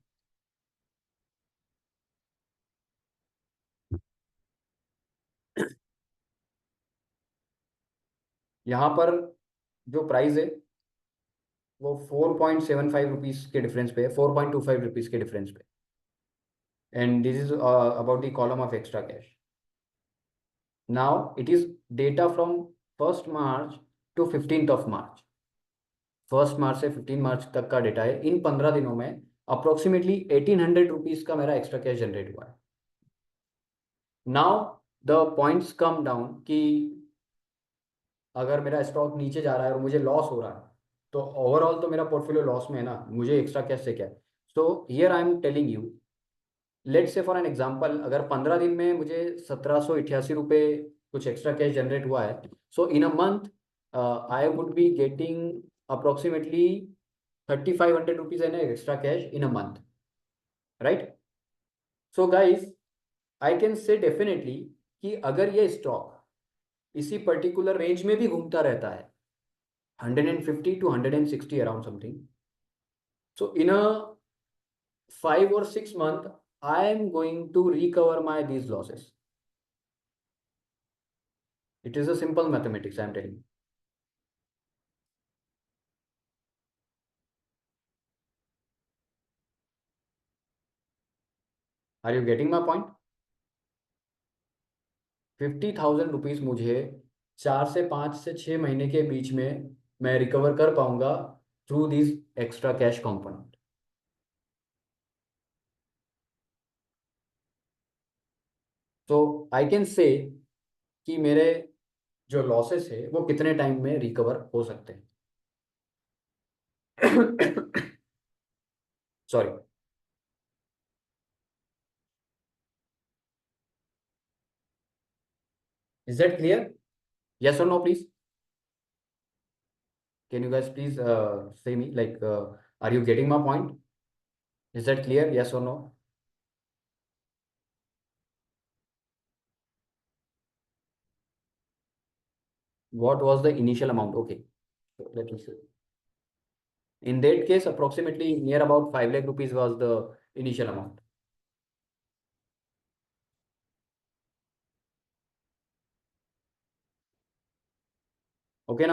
यहाँ पर जो price है वो 4.75 रुपीज के डिफरेंस पे है, 4.25 रुपीज के डिफरेंस पे. And this is about the column of extra cash. Now it is data from 1st March to 15th of March. 1 मार्च से 15 मार्च तक का डेटा है, इन 15 दिनों में अप्रोक्सीमेटली 1800 रुपीज का मेरा एक्स्ट्रा कैश जनरेट हुआ है। Now the points come down कि अगर मेरा स्टॉक नीचे जा रहा है और मुझे लॉस हो रहा है, तो ओवरऑल तो मेरा पोर्टफोलियो लॉस में है ना, मुझे एक्स्ट्रा कैश से क्या है। So here I am telling you, let's say for an example, अगर 15 दिन में मुझे 1788 रुपये कुछ एक्स्ट्रा कैश जनरेट हुआ है, so in a month I would be getting approximately 3500 rupees an extra cash in a month, right. So guys, I can say definitely कि अगर ये स्टॉक इसी पर्टिकुलर रेंज में भी घूमता रहता है, 150 to 160 around something, so in a 5 or 6 month I am going to recover my these losses. It is a simple mathematics I am telling you. Are you getting my point? 50,000 rupees मुझे 4 से 5 से 6 महीने के बीच में मैं recover कर पाऊंगा through this extra cash component. तो आई कैन से कि मेरे जो लॉसेस है वो कितने टाइम में रिकवर हो सकते हैं। Sorry, is that clear? Yes और no please? Can you guys please say me like, are you getting my point? Is that clear? Yes or no? What was the initial amount? Okay, so let me see. In that case, approximately near about 5 lakh rupees was the initial amount. Okay,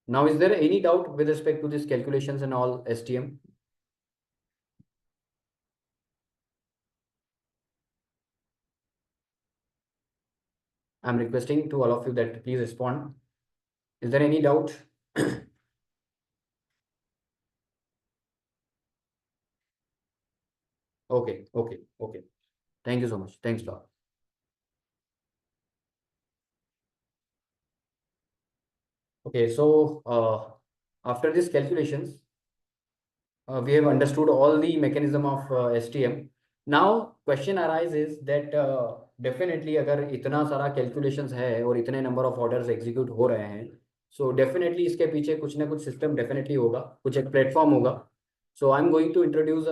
now is there any doubt with respect to these calculations and all STM? I'm requesting to all of you that please respond. Is there any doubt? Okay. Thank you so much. Thanks a lot. Okay, so after these calculations, we have understood all the mechanism of STM. Now question arises that definitely अगर इतना सारा calculations है और इतने number of orders execute हो रहे हैं, so definitely इसके पीछे कुछ ना कुछ system definitely होगा, कुछ एक platform होगा. So I'm going to introduce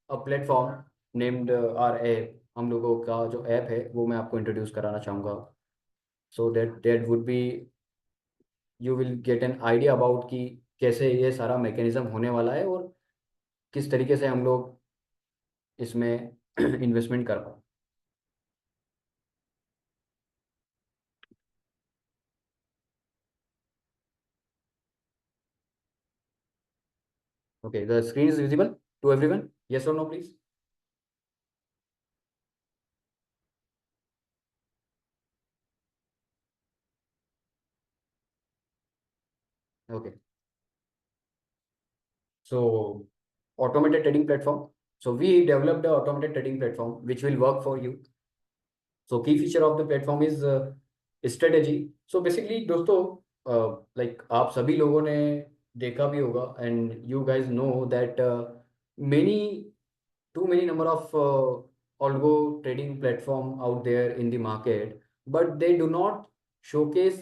a platform named our app. हम लोगों का जो app है वो मैं आपको introduce कराना चाहूँगा, so that would be you will get an idea about कि कैसे ये सारा mechanism होने वाला है और किस तरीके से हम लोग इसमें इन्वेस्टमेंट कर पाए। Okay, the screen is visible to everyone? Yes or no, please? Okay. So automated trading platform. So we developed the automated trading platform which will work for you. So key feature of the platform is strategy. So basically दोस्तों, like आप सभी लोगों ने देखा भी होगा and you guys know that many too many number of algo trading platform out there in the market, but they do not showcase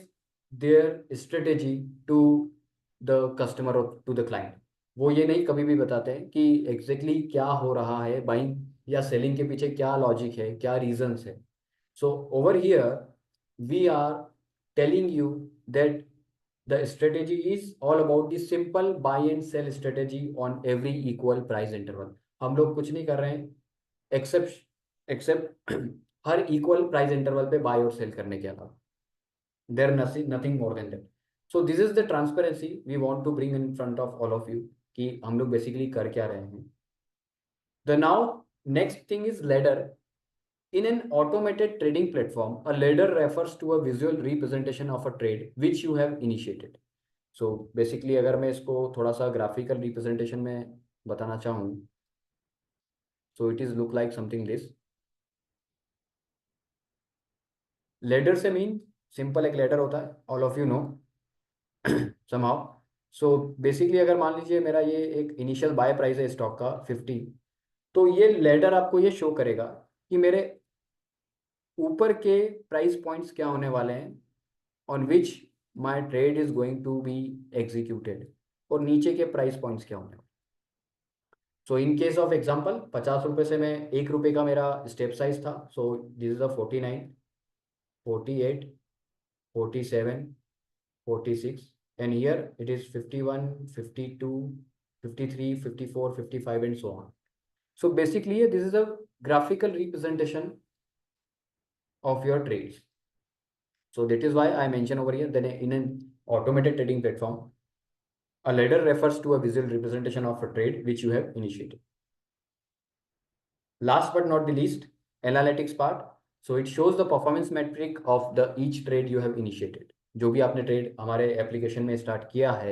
their strategy to the customer or to the client. वो ये नहीं कभी भी बताते हैं कि exactly exactly क्या हो रहा है, बाइंग या सेलिंग के पीछे क्या लॉजिक है, क्या रीजंस है. So over here we are telling you that the strategy is all about the simple buy and sell strategy on every equal price interval. हम लोग कुछ नहीं कर रहे हैं एक्सेप्ट हर इक्वल प्राइस इंटरवल पे बाय और सेल करने के अलावा. There nothing more than that. So this is the transparency we want to bring in front of all of you कि हम लोग बेसिकली कर क्या रहे हैं. The now next thing is ladder. In an automated trading platform, a ladder refers to a visual representation of a trade which you have initiated. So basically अगर मैं इसको थोड़ा सा ग्राफिकल रिप्रेजेंटेशन में बताना चाहूँ, so it is look like something this. Ladder से mean simple एक लेडर होता है, all of you know somehow. So basically अगर मान लीजिए मेरा ये एक इनिशियल बाय प्राइस है स्टॉक का 50, तो ये लेडर आपको ये शो करेगा कि मेरे ऊपर के प्राइस पॉइंट्स क्या होने वाले हैं, on which my trade is going to be executed, और नीचे के प्राइस पॉइंट्स क्या होने वाले। So in case of example 50 रुपये से मैं 1 रुपये का मेरा स्टेप साइज था, सो this is a 49, 48, 47, 46, and here it is 51, 52, 53, 54, 55 and so on. So basically this is a graphical representation of your trades. So that is why I mention over here that in an automated trading platform, a ladder refers to a visual representation of a trade which you have initiated. Last but not the least, analytics part. So it shows the performance metric of the each trade you have initiated. जो भी आपने trade हमारे application में start किया है,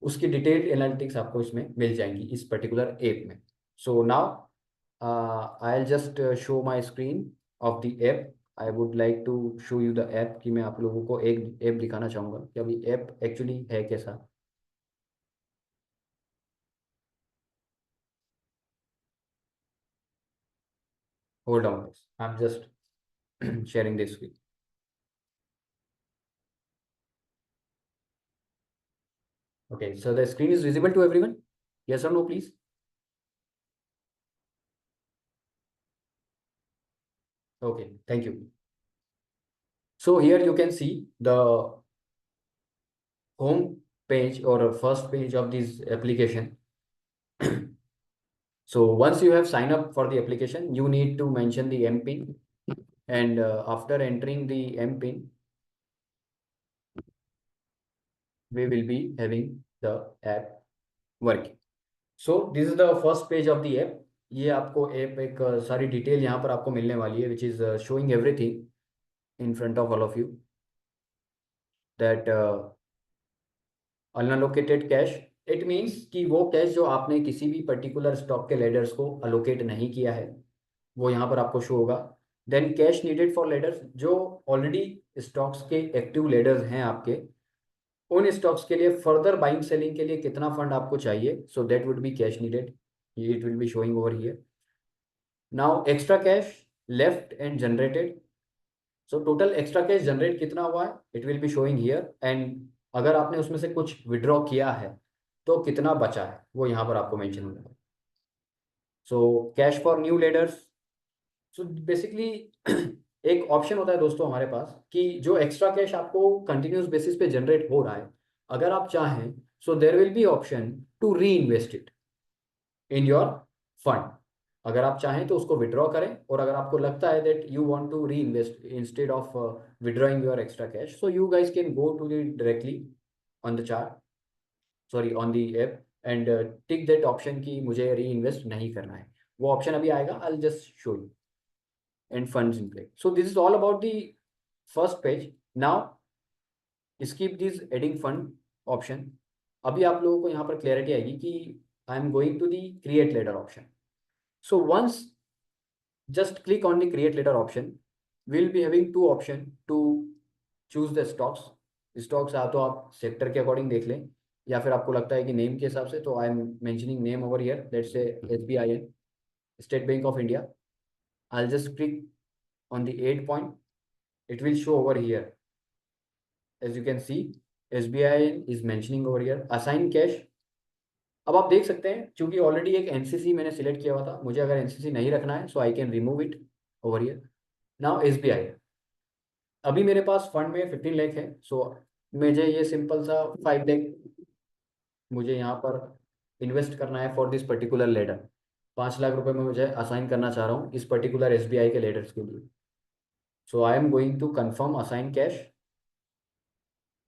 उसकी detailed analytics आपको इसमें मिल जाएंगी इस पर्टिकुलर ऐप में। So now I will just show my screen of the app. I would like to show you the app, कि मैं आप लोगों को एक ऐप दिखाना चाहूँगा कि अभी ऐप एक्चुअली है कैसा। Hold on, I am just sharing this screen. Okay, so the screen is visible to everyone? Yes or no, please? Okay, thank you. So here you can see the home page or first page of this application. So once you have signed up for the application, you need to mention the MPIN, and after entering the MPIN, we will be having the app working. So this is the first page of the app. ये आपको app एक सारी detail यहाँ पर आपको मिलने वाली है, which is showing everything in front of all of you, that unallocated cash, it means कि वो कैश जो आपने किसी भी पर्टिकुलर स्टॉक के लेडर्स को अलोकेट नहीं किया है वो यहाँ पर आपको शो होगा। Then cash needed for ladders, जो ऑलरेडी स्टॉक्स के एक्टिव लेडर्स हैं आपके, उन स्टॉक्स के लिए फर्दर बाइंग सेलिंग के लिए कितना फंड आपको चाहिए, so that would be cash needed, it will be showing over here. Now extra cash left and generated, so total extra cash generate कितना हुआ है, it will be showing here, and अगर आपने उसमें से कुछ विड्रॉ किया है तो कितना बचा है वो यहाँ पर आपको मेंशन होगा। So cash for new ladders, so basically एक ऑप्शन होता है दोस्तों हमारे पास कि जो एक्स्ट्रा कैश आपको कंटिन्यूस बेसिस पे जनरेट हो रहा है, अगर आप चाहें so there will be option to reinvest it in your fund. अगर आप चाहें तो उसको विड्रॉ करें, और अगर आपको लगता है that you want to reinvest instead of withdrawing your extra cash, so you guys can go to the directly on the chart, sorry on the app, and tick that option कि मुझे री invest नहीं करना है। वो option अभी आएगा, I will just show you, and funds in play. So this is all about the first page. Now skip this adding fund option. अभी आप लोगों को यहाँ पर क्लैरिटी आएगी कि I am going to the create ladder option. So once just click on the create letter option, we'll be having two option to choose the stocks. Stocks या तो आप सेक्टर के अकॉर्डिंग देख लें, या फिर आपको लगता है कि नेम के हिसाब से, तो I am mentioning name over here, let's say SBIN, state bank of India. I just click on the 8 point, it will show over here, as you can see SBIN is mentioning over here, assign cash। अब आप देख सकते हैं क्योंकि already एक NCC मैंने select किया हुआ था, मुझे अगर एनसीसी नहीं रखना है so I can remove it over here. Now SBI, अभी मेरे पास फंड में 15 लाख है, सो मुझे ये सिंपल सा 5 लाख मुझे यहाँ पर इन्वेस्ट करना है for this particular ladder. 5 lakh रुपए में मुझे असाइन करना चाह रहा हूँ इस पर्टिकुलर एसबीआई के लेडर्स के लिए। So I am going to confirm assign cash.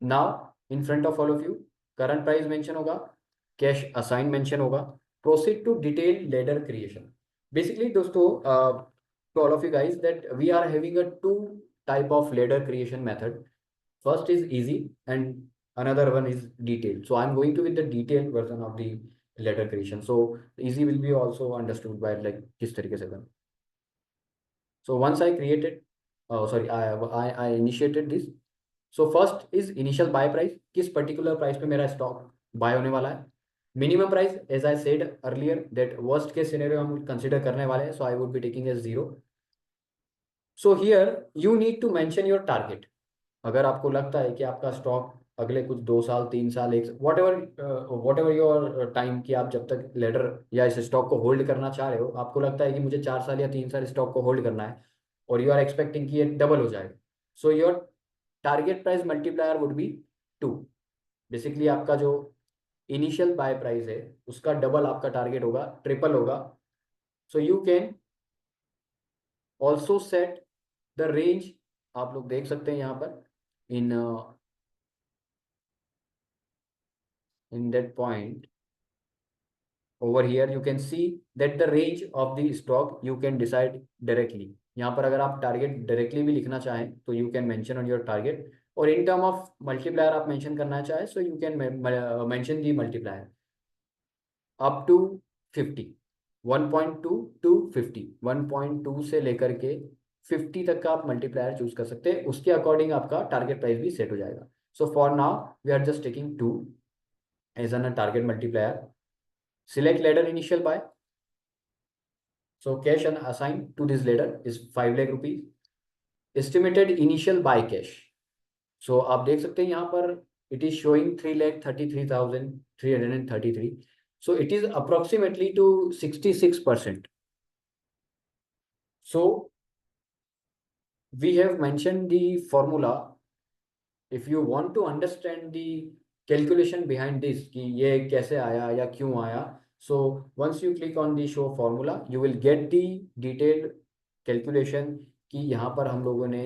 Now in front of all of you current price mention होगा, कैश असाइन मेंशन होगा, proceed to detail ladder creation. Basically दोस्तों to all of you guys that we are having a two type of ladder creation method. First is easy and another one is detailed. So I'm going to with the detailed version of the letter creation. So easy will be also understood by like किस तरीके से करना. So once I created, oh sorry, I initiated this. So first is initial buy price. किस particular price पे मेरा stock buy होने वाला है. Minimum price, as I said earlier, that worst case scenario हम consider करने वाले हैं. So I would be taking as 0. So here you need to mention your target. अगर आपको लगता है कि आपका स्टॉक अगले कुछ 2 साल 3 साल एक वॉट एवर योर टाइम कि आप जब तक लेटर या इस स्टॉक को होल्ड करना चाह रहे हो, आपको लगता है कि मुझे 4 साल या 3 साल स्टॉक को होल्ड करना है और यू आर एक्सपेक्टिंग कि ये डबल हो जाएगा. So your target price multiplier would be 2. Basically आपका जो इनिशियल बाय प्राइस है उसका डबल आपका टारगेट होगा, ट्रिपल होगा. सो you can also set the range. आप लोग देख सकते हैं यहाँ पर in that point over here you can see that the range of the stock you can decide directly. यहाँ पर अगर आप टारगेट डायरेक्टली भी लिखना चाहें तो you can mention on your target, और इन टर्म ऑफ मल्टीप्लायर आप मेंशन करना चाहें so you can mention the multiplier up to 50. 1.2 to 50, 1.2 से लेकर के 50 तक का आप मल्टीप्लायर चूज कर सकते हैं. उसके अकॉर्डिंग आपका टारगेट प्राइस भी सेट हो जाएगा. So for now we are just taking 2 as a target multiplier. Select ladder initial buy. So cash and assigned to this ladder is 5 lakh rupees. Estimated initial buy cash. So आप देख सकते हैं यहाँ पर it is showing 3,33,333. So it is approximately to 66%. So we have mentioned the formula. If you want to understand the calculation behind this कि ये कैसे आया या क्यों आया, so once you click on the show formula you will get the detailed calculation कि यहाँ पर हम लोगों ने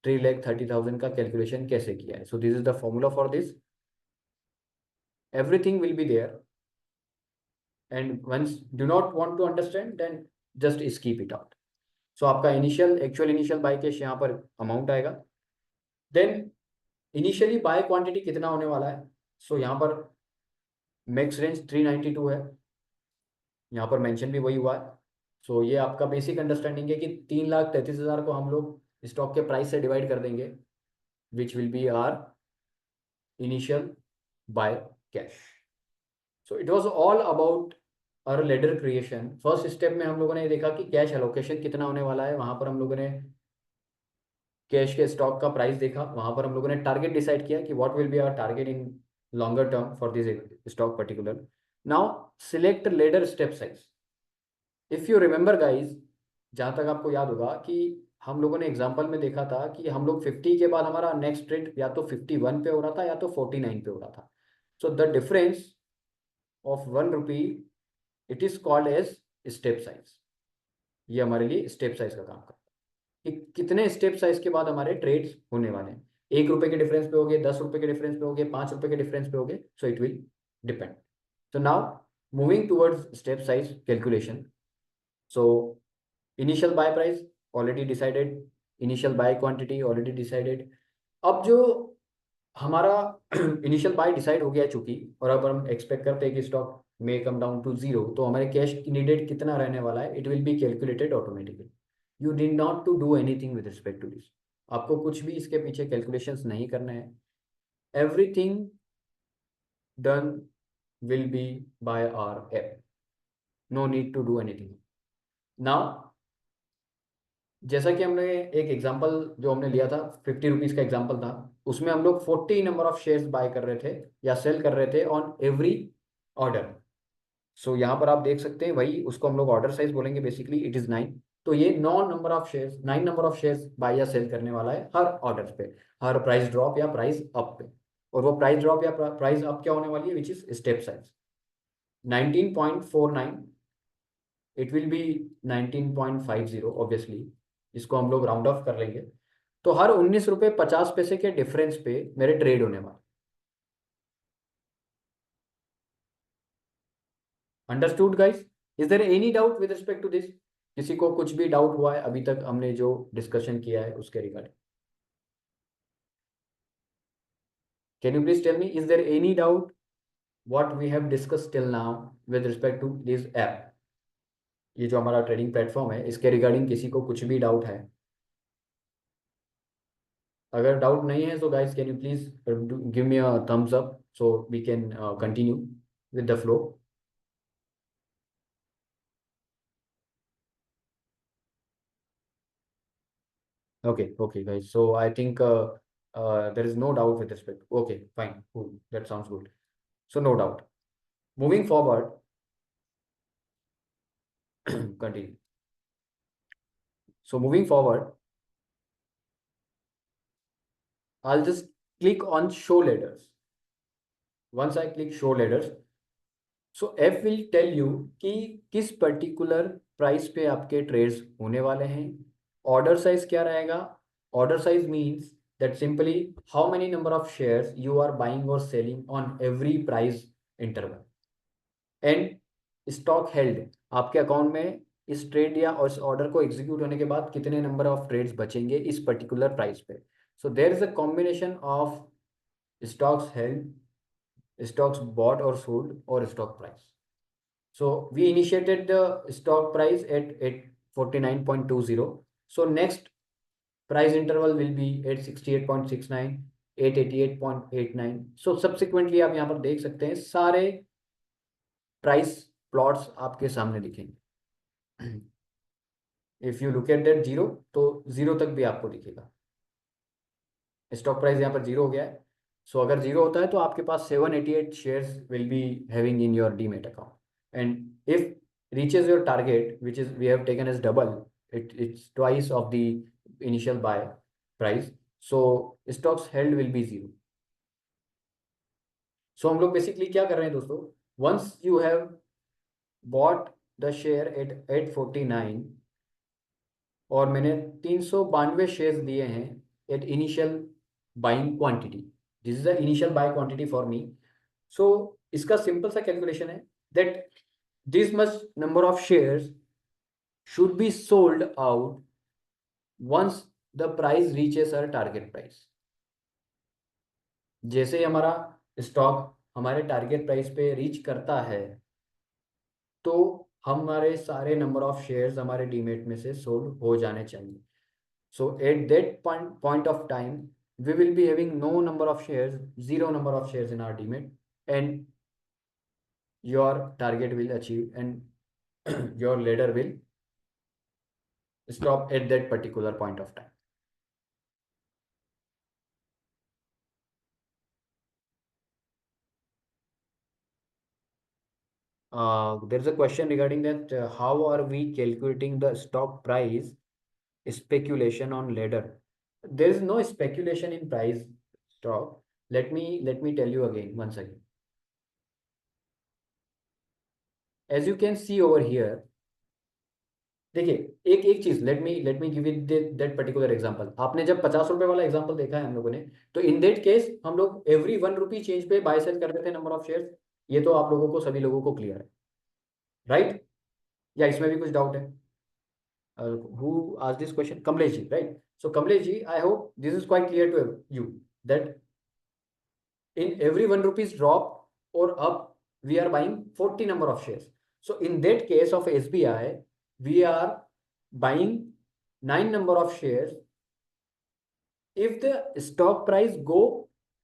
3,30,000 का calculation कैसे किया है. So this is the formula for this. Everything will be there, and once do not want to understand then just skip it out. So आपका actual initial buy cash यहाँ पर amount आएगा. Then इनिशियली बाय क्वांटिटी कितना होने वाला है. सो यहाँ पर मैक्स रेंज 392 है, यहाँ पर मेंशन भी वही हुआ है. सो ये आपका बेसिक अंडरस्टैंडिंग है कि 3,33,000 को हम लोग स्टॉक के प्राइस से डिवाइड कर देंगे which will be our initial buy cash. So it was all about our ladder creation. First step में हम लोगों ने देखा कि कैश एलोकेशन कितना होने वाला है. वहां पर हम लोगों ने कैश के स्टॉक का प्राइस देखा. वहां पर हम लोगों ने टारगेट डिसाइड किया कि what will be our target in longer term for this stock particular. Now select ladder step size. If you remember guys, जहां तक आपको याद होगा कि हम लोगों ने एग्जांपल में देखा था कि हम लोग 50 के बाद हमारा नेक्स्ट ट्रेड या तो 51 पे हो रहा था या तो 49 पे हो रहा था. So the difference of 1 rupee it is called as step size. ये हमारे लिए स्टेप साइज का काम करता है कि कितने स्टेप साइज के बाद हमारे ट्रेड्स होने वाले हैं. 1 रुपए के डिफरेंस पे हो गए, 10 रुपए के डिफरेंस पे हो गए, 5 रुपए के डिफरेंस पे हो गए. So it will depend. So now moving towards step size calculation. So initial buy price already decided, initial buy quantity already decided. अब जो हमारा इनिशियल बाय डिसाइड हो गया चूंकि, और अब हम एक्सपेक्ट करते हैं कि स्टॉक में कम डाउन टू 0, तो हमारे कैश नीडेड कितना रहने वाला है. It will be calculated automatically. You need not to do anything with respect to this. आपको कुछ भी इसके पीछे कैलकुलेशंस नहीं करने हैं. Everything done will be by our app. No need to do anything. Now जैसा कि हमने एक एग्जांपल जो हमने लिया था 50 रुपीज़ का एग्जांपल था, उसमें हम लोग 40 नंबर ऑफ शेयर्स बाय कर रहे थे या सेल कर रहे थे ऑन एवरी ऑर्डर. सो यहाँ पर आप देख सकते हैं वही, उसको हम लोग ऑर्डर साइज बोलेंगे. Basically it is 9. तो ये 9 नंबर ऑफ शेयर्स बाय या सेल करने वाला है हर ऑर्डर पे, हर प्राइस ड्रॉप या प्राइस अप पे. और वो प्राइस ड्रॉप या प्राइस अप क्या होने वाली है, which is step size 19.49. It will B 19.50 obviously. इसको हम लोग राउंड ऑफ कर लेंगे. तो हर 19 रुपये 50 पैसे के डिफरेंस पे मेरे ट्रेड होने वाले. Understood guys? Is there any doubt with respect to this? किसी को कुछ भी डाउट हुआ है अभी तक हमने जो डिस्कशन किया है उसके regarding? Can you please tell me, is there any doubt what we have discussed till now with respect to this app? ये जो हमारा ट्रेडिंग प्लेटफॉर्म है, इसके रिगार्डिंग किसी को कुछ भी डाउट है? अगर डाउट नहीं है तो guys can you please give me a thumbs up so we can continue with the flow. Okay, guys. So I think there is no doubt with respect. Okay, fine, cool. That sounds good. So no doubt. Moving forward, continue. So moving forward, I'll just click on show ladders. Once I click show ladders, so F will tell you कि किस particular price पे आपके trades होने वाले हैं. Order size क्या रहेगा? Order size means that simply how many number of shares you are buying or selling on every price interval. And stock held, आपके अकाउंट में इस ट्रेड या उस ऑर्डर को एग्जीक्यूट होने के बाद कितने नंबर ऑफ ट्रेड्स बचेंगे इस पर्टिकुलर प्राइस पे. So there is a combination of stocks held, stocks bought और सोल्ड और stock price. So we initiated the stock price at 849.20. So next price interval will be 868.69, 888.89. So subsequently आप यहाँ पर देख सकते हैं सारे प्राइस प्लॉट्स आपके सामने दिखेंगे. If you look at that zero, तो जीरो तक भी आपको दिखेगा. स्टॉक प्राइस यहाँ पर जीरो हो गया है. सो अगर जीरो होता है तो आपके पास 788 shares will be having in your demat account. And if reaches your target which is we have taken as double, it's twice of the initial buy price, so stocks held will be zero. So हम लोग basically क्या कर रहे हैं दोस्तों, once you have bought the share at 849 और मैंने 392 shares दिए हैं at initial buying quantity, this is the initial buy quantity for me. So इसका सिंपल सा कैलकुलेशन है that this much number of shares should be sold out once the price reaches our target price. जैसे ही हमारा stock हमारे target price पे reach करता है तो हमारे सारे नंबर ऑफ शेयर्स हमारे डीमेट में से सोल्ड हो जाने चाहिए. So at that point of time, we will be having no number of shares, zero number of shares in our demat, and your target will achieve, and your ladder will stop at that particular point of time. There is a question regarding that how are we calculating the stock price speculation on ladder? There is no speculation in price stock. Let me tell you again once again. As you can see over here, देखिए एक एक चीज, let me give it that particular example. आपने जब 50 रुपए वाला example देखा है हम लोगों ने, तो इन दैट केस हम लोग एवरी 1 रुपी चेंज पे बाय सेल करते थे नंबर ऑफ शेयर्स. ये तो आप लोगों को सभी लोगों को क्लियर है, राइट? या इसमें भी कुछ डाउट है? Who has this question? Kamlesh ji, right? So Kamlesh ji, I hope this is quite clear to you that in every 1 rupees drop or up, we are buying 40 number of shares. So in that case of SBI, we are buying 9 number of shares. If the stock price go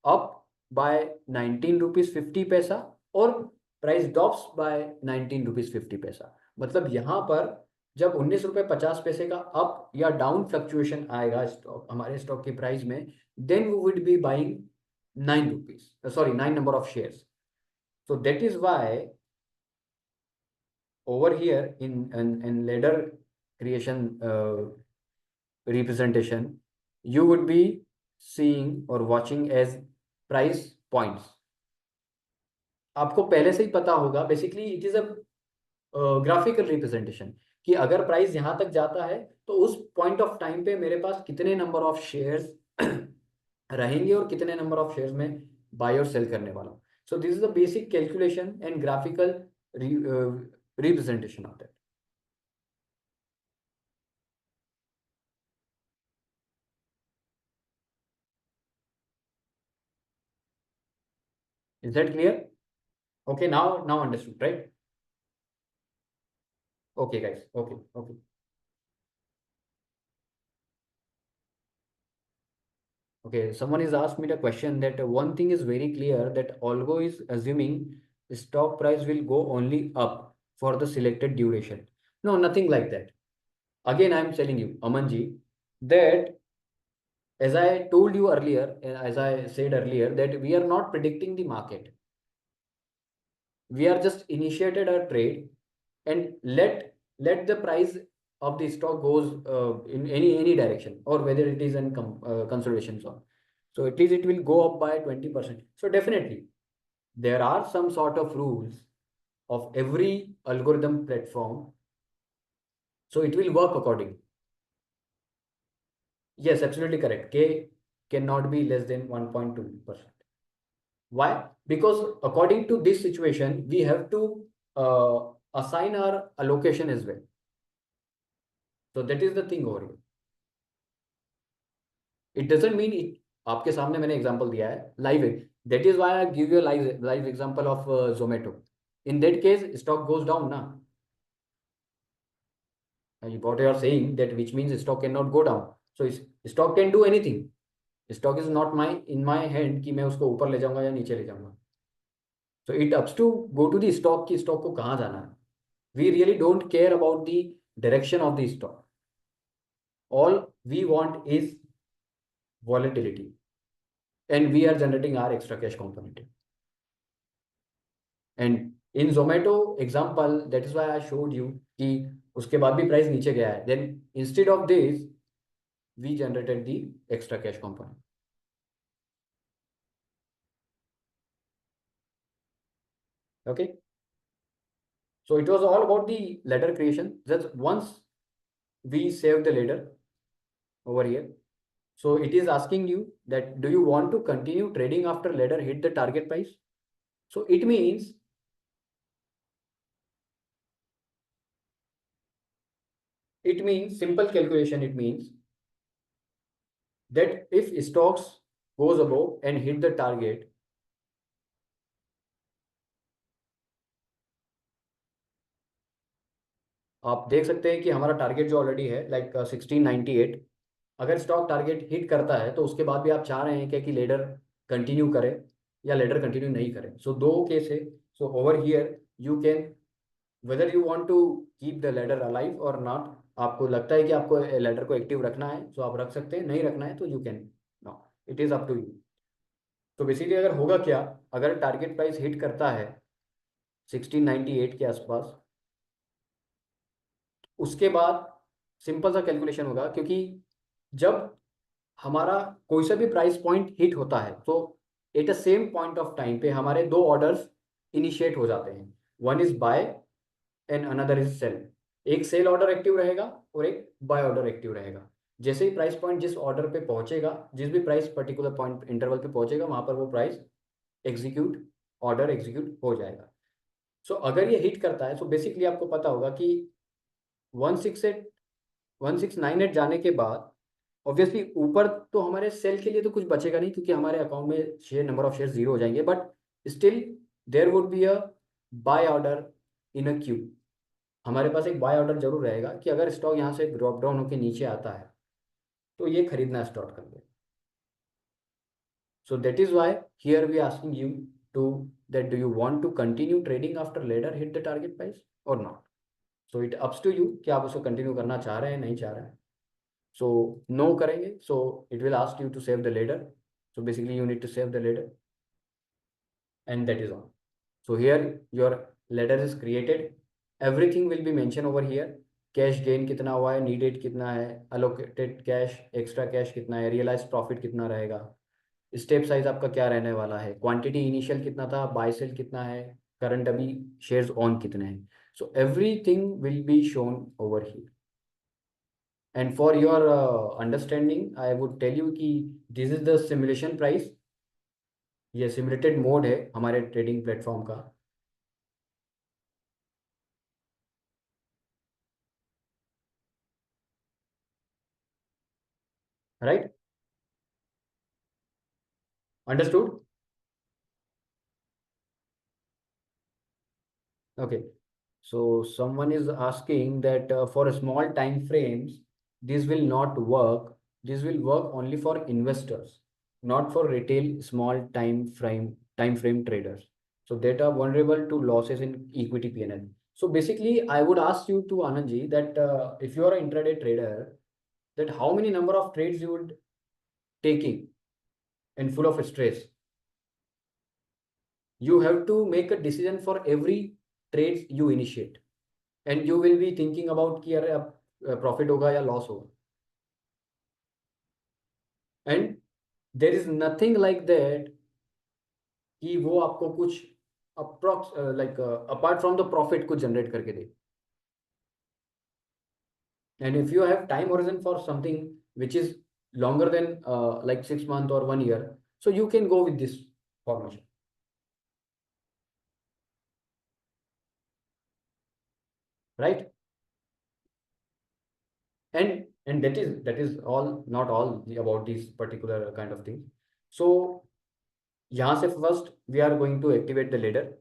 up by 19 rupees 50 paisa or price drops by 19 rupees 50 paisa, मतलब यहाँ पर जब 19 रुपए 50 पैसे का up या down fluctuation आएगा stock, हमारे स्टॉक की प्राइस में, then we would be buying 9 rupees, sorry, 9 number of shares. So that is why over here in ladder creation representation, you would be seeing or watching as price points. आपको पहले से ही पता होगा, basically it is a graphical representation, कि अगर price यहाँ तक जाता है तो उस पॉइंट ऑफ टाइम पे मेरे पास कितने नंबर ऑफ शेयर्स रहेंगे और कितने नंबर ऑफ शेयर्स में बाय और सेल करने वाला हूँ. सो this is the basic calculation and graphical representation of that. Is that clear? Okay, now understood, right? Okay, guys. Okay. Okay, someone is asked me the question that one thing is very clear that Algo is assuming stock price will go only up for the selected duration. No, nothing like that. Again, I am telling you, Amanji, that as I told you earlier, and as I said earlier, that we are not predicting the market. We are just initiated a trade and let the price of the stock goes in any direction, or whether it is in consolidation zone. So it will go up by 20%. So definitely there are some sort of rules of every algorithm platform. So it will work accordingly. Yes, absolutely correct. K cannot be less than 1.2%. Why? Because according to this situation, we have to assign our allocation as well. So that is the thing over here. It doesn't mean it. आपके सामने मैंने example दिया है live है. That is why I give you a live example of Zomato. In that case, stock goes down ना. What you are saying that which means stock cannot go down. So stock can do anything. Stock is not my in my hand कि मैं उसको ऊपर ले जाऊंगा या नीचे ले जाऊंगा. So it ups to go to the stock कि stock को कहाँ जाना है. We really don't care about the direction of the stock. All we want is volatility, and we are generating our extra cash component. And in Zomato example, that is why I showed you कि उसके बाद भी price नीचे गया है. Then instead of this, we generated the extra cash component. Okay. So it was all about the ladder creation. Just once we save the ladder over here. So it is asking you that do you want to continue trading after ladder hit the target price? So it means simple calculation. It means that if stocks goes above and hit the target, आप देख सकते हैं कि हमारा target जो already है like 1698. अगर stock target hit करता है तो उसके बाद भी आप चाह रहे हैं कि लेडर कंटिन्यू करे या लेडर कंटिन्यू नहीं करे. सो दो केस है. So over here you can whether you want to keep the ladder alive और नॉट. आपको लगता है कि आपको लेडर को एक्टिव रखना है तो आप रख सकते हैं, नहीं रखना है तो you can no. It is up to you. तो बेसिकली अगर होगा क्या, अगर टारगेट प्राइस हिट करता है 1698 के आसपास, उसके बाद सिंपल सा कैलकुलेशन होगा. क्योंकि जब हमारा कोई सा भी प्राइस पॉइंट हिट होता है तो at a same point of time पे हमारे दो ऑर्डर्स इनिशिएट हो जाते हैं. One is buy and another is sell. एक सेल ऑर्डर एक्टिव रहेगा और एक बाय ऑर्डर एक्टिव रहेगा. जैसे ही प्राइस पॉइंट जिस ऑर्डर पे पहुंचेगा, जिस भी प्राइस पर्टिकुलर पॉइंट इंटरवल पे पहुंचेगा, वहां पर वो प्राइस एग्जीक्यूट ऑर्डर एग्जीक्यूट हो जाएगा. सो अगर ये हिट करता है तो बेसिकली आपको पता होगा कि 168 1698 जाने के बाद ऑब्वियसली ऊपर तो हमारे सेल के लिए तो कुछ बचेगा नहीं, क्योंकि हमारे अकाउंट में share number of share zero हो जाएंगे. But still there would be a buy order in a queue. हमारे पास एक बाय ऑर्डर जरूर रहेगा कि अगर स्टॉक यहाँ से ड्रॉप डाउन होकर नीचे आता है तो ये खरीदना स्टार्ट कर दे. So that is why here we asking you to that do you want to continue trading after ladder hit the target price और not. So it ups to you कि आप उसको कंटिन्यू करना चाह रहे हैं नहीं चाह रहे हैं. So no करेंगे, so it will ask you to save the ladder. So basically you need to save the ladder, and that is all. So here your ladder is created. Everything will be mentioned over here. Cash gain कितना हुआ है, needed कितना है, allocated cash, extra cash कितना है, realise profit कितना रहेगा, step size आपका क्या रहने वाला है, क्वांटिटी इनिशियल कितना था, बाय सेल कितना है, करंट अभी शेयर्स ऑन कितने हैं. So everything will be shown over here. And for your understanding, I would tell you कि this is the simulation price. ये सिमुलेटेड मोड है हमारे ट्रेडिंग प्लेटफॉर्म का. Right, understood. Okay. So someone is asking that for small time frames, this will not work. This will work only for investors, not for retail small time frame traders. So that are vulnerable to losses in equity PNL. So basically, I would ask you to Anandji that if you are an intraday trader, that how many number of trades you would taking and full of stress. You have to make a decision for every trade you initiate. And you will be thinking about कि यार अब profit होगा या loss होगा. And there is nothing like that कि वो आपको कुछ approx like apart from the profit कुछ generate करके दे. And if you have time horizon for something which is longer than like 6 months or 1 year, so you can go with this formation, right? And that is all, not all about these particular kind of things. So यहाँ से first we are going to activate the ladder.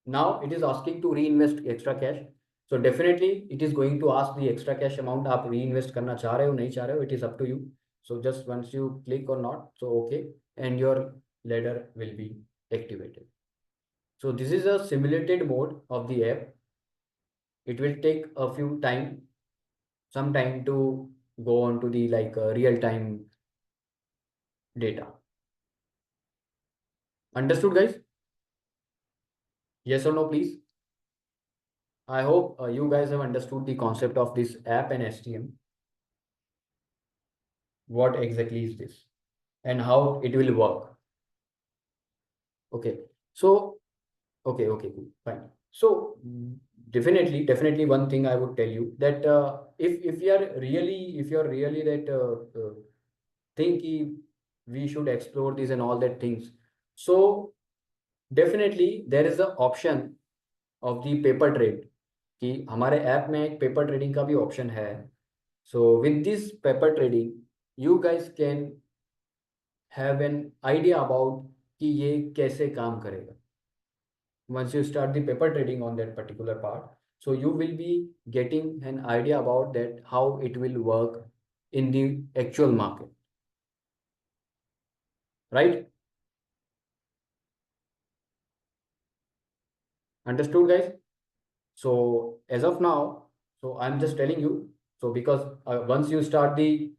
Now it is asking to reinvest extra cash. So definitely it is going to ask the extra cash amount आप reinvest करना चाह रहे हो नहीं चाह रहे हो, it is up to you. So just once you click or not, so okay, and your ladder will be activated. So this is a simulated mode of the app. It will take a few time, some time to go on to the like real time data. Understood, guys? Yes or no, please? I hope you guys have understood the concept of this app and STM. What exactly is this and how it will work? Okay. So, okay, cool, fine. So definitely one thing I would tell you that if you're really that think we should explore this and all that things. So definitely there is a option of the paper trade कि हमारे app में एक paper trading का भी option है. So with this paper trading, you guys can have an idea about कि ये कैसे काम करेगा. Once you start the paper trading on that particular part, so you will be getting an idea about that how it will work in the actual market, right? Understood, guys? So as of now, so I'm just telling you, so because once you start the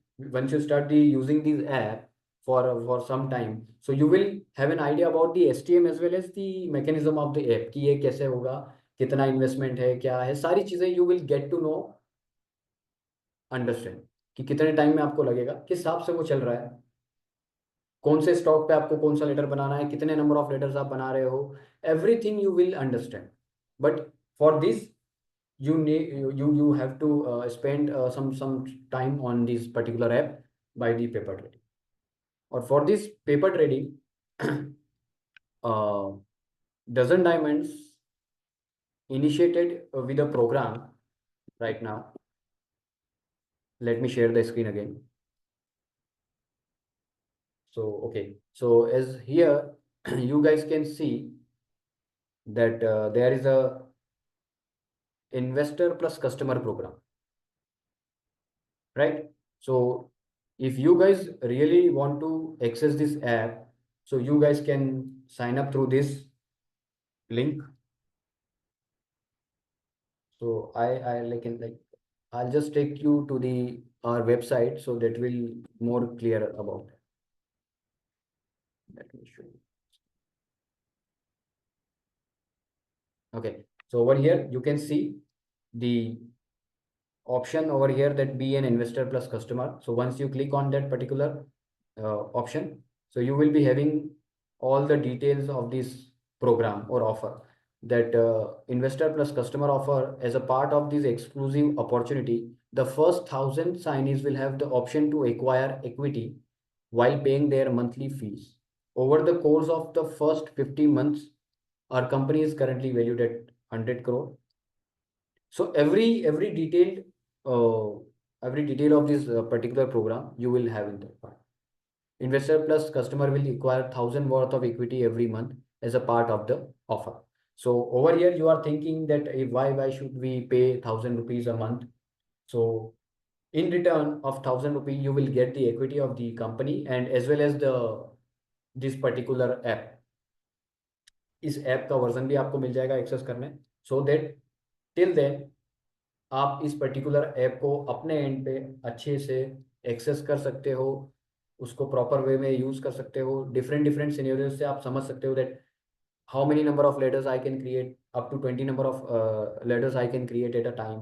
using this app for some time, so you will have an idea about the STM as well as the mechanism of the app कि ये कैसे होगा, कितना investment है, क्या है, सारी चीजें you will get to know, understand कि कितने टाइम में आपको लगेगा, किस हिसाब से वो चल रहा है, कौन से स्टॉक पे आपको कौन सा लेटर बनाना है, कितने नंबर ऑफ लेटर्स आप बना रहे हो, everything you will understand. But for this you have to spend some time on this particular app by the paper trading. Or for this paper trading, uh, dozen diamonds initiated with a program right now. Let me share the screen again. So okay, so as here you guys can see that there is a investor plus customer program, right? So if you guys really want to access this app, so you guys can sign up through this link. So I like I'll just take you to the our website so that will more clear about it. Let me show you. Okay, so over here you can see the option over here that be an investor plus customer. So once you click on that particular option, so you will be having all the details of this program or offer, that investor plus customer offer. As a part of this exclusive opportunity, the first 1,000 signees will have the option to acquire equity while paying their monthly fees. Over the course of the first 50 months, our company is currently valued at 100 crore. So every detail of this particular program you will have in that part. Investor plus customer will acquire 1,000 worth of equity every month as a part of the offer. So over here, you are thinking that why should we pay 1,000 rupees a month? So in return of 1,000 rupees, you will get the equity of the company and as well as this particular app. इस app का version भी आपको मिल जाएगा access करने, so that till then आप इस particular app को अपने एंड पे अच्छे से एक्सेस कर सकते हो, उसको प्रॉपर वे में यूज़ कर सकते हो। डिफरेंट डिफरेंट सिनेरियोज से आप समझ सकते हो that how many number of letters I can create, up to 20 number of letters I can create at a time.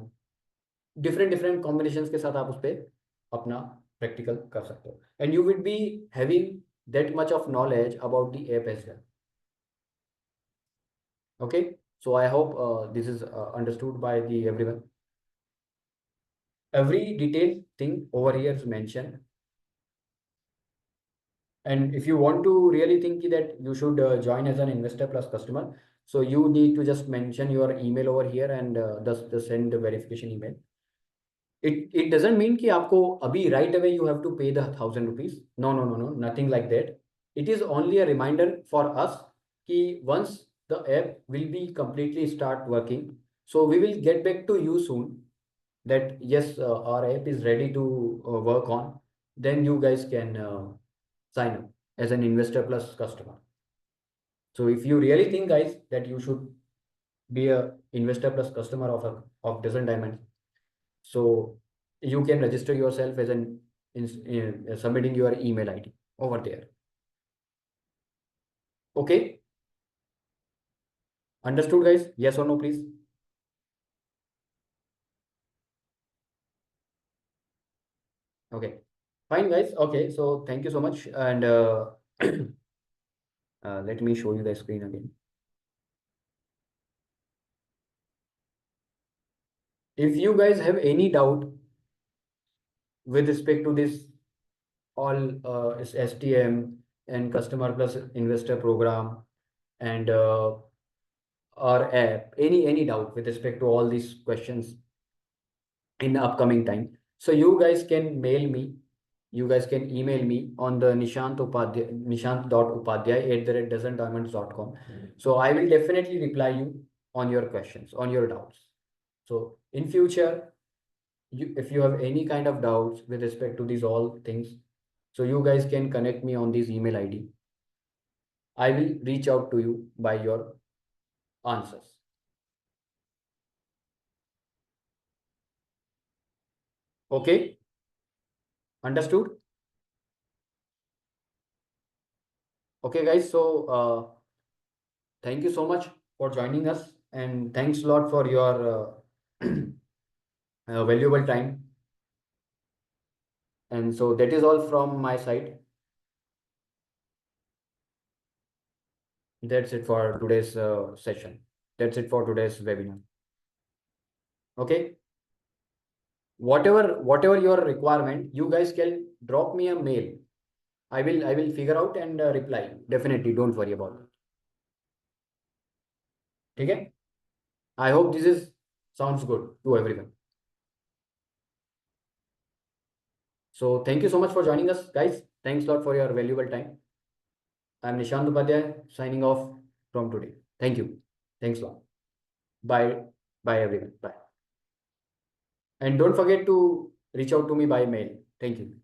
Different different combinations के साथ आप उस पर अपना प्रैक्टिकल कर सकते हो and you will be having that much of knowledge about the app as well. Okay, so I hope this is understood by the everyone. Every detailed thing over here is mentioned, and if you want to really think that you should join as an investor plus customer, so you need to just mention your email over here and just send the verification email. It doesn't mean कि आपको अभी right away you have to pay the 1,000 rupees. No, nothing like that. It is only a reminder for us कि once the app will be completely start working, so we will get back to you soon that yes, our app is ready to work on. Then you guys can sign up as an investor plus customer. So if you really think guys that you should be a investor plus customer of Dozen Diamonds, so you can register yourself as an submitting your email ID over there. Okay, understood guys? Yes or no, please? Okay, fine guys. Okay, so thank you so much, and let me show you the screen again. If you guys have any doubt with respect to this all STM and customer plus investor program and our app, any doubt with respect to all these questions in the upcoming time, so you guys can mail me, you guys can email me on the nishant.upadhyay@dozendiamonds.com. So I will definitely reply you on your questions, on your doubts. So in future, if you have any kind of doubts with respect to these all things, so you guys can connect me on this email ID. I will reach out to you by your answers. Okay, understood? Okay, guys. So thank you so much for joining us, and thanks a lot for your valuable time. And so that is all from my side. That's it for today's session. That's it for today's webinar. Okay. Whatever your requirement, you guys can drop me a mail. I will figure out and reply. Definitely, don't worry about it. Okay. I hope this is sounds good to everyone. So thank you so much for joining us, guys. Thanks a lot for your valuable time. I'm Nishant Upadhyay signing off from today. Thank you. Thanks a lot. Bye. Bye everyone. Bye. And don't forget to reach out to me by mail. Thank you.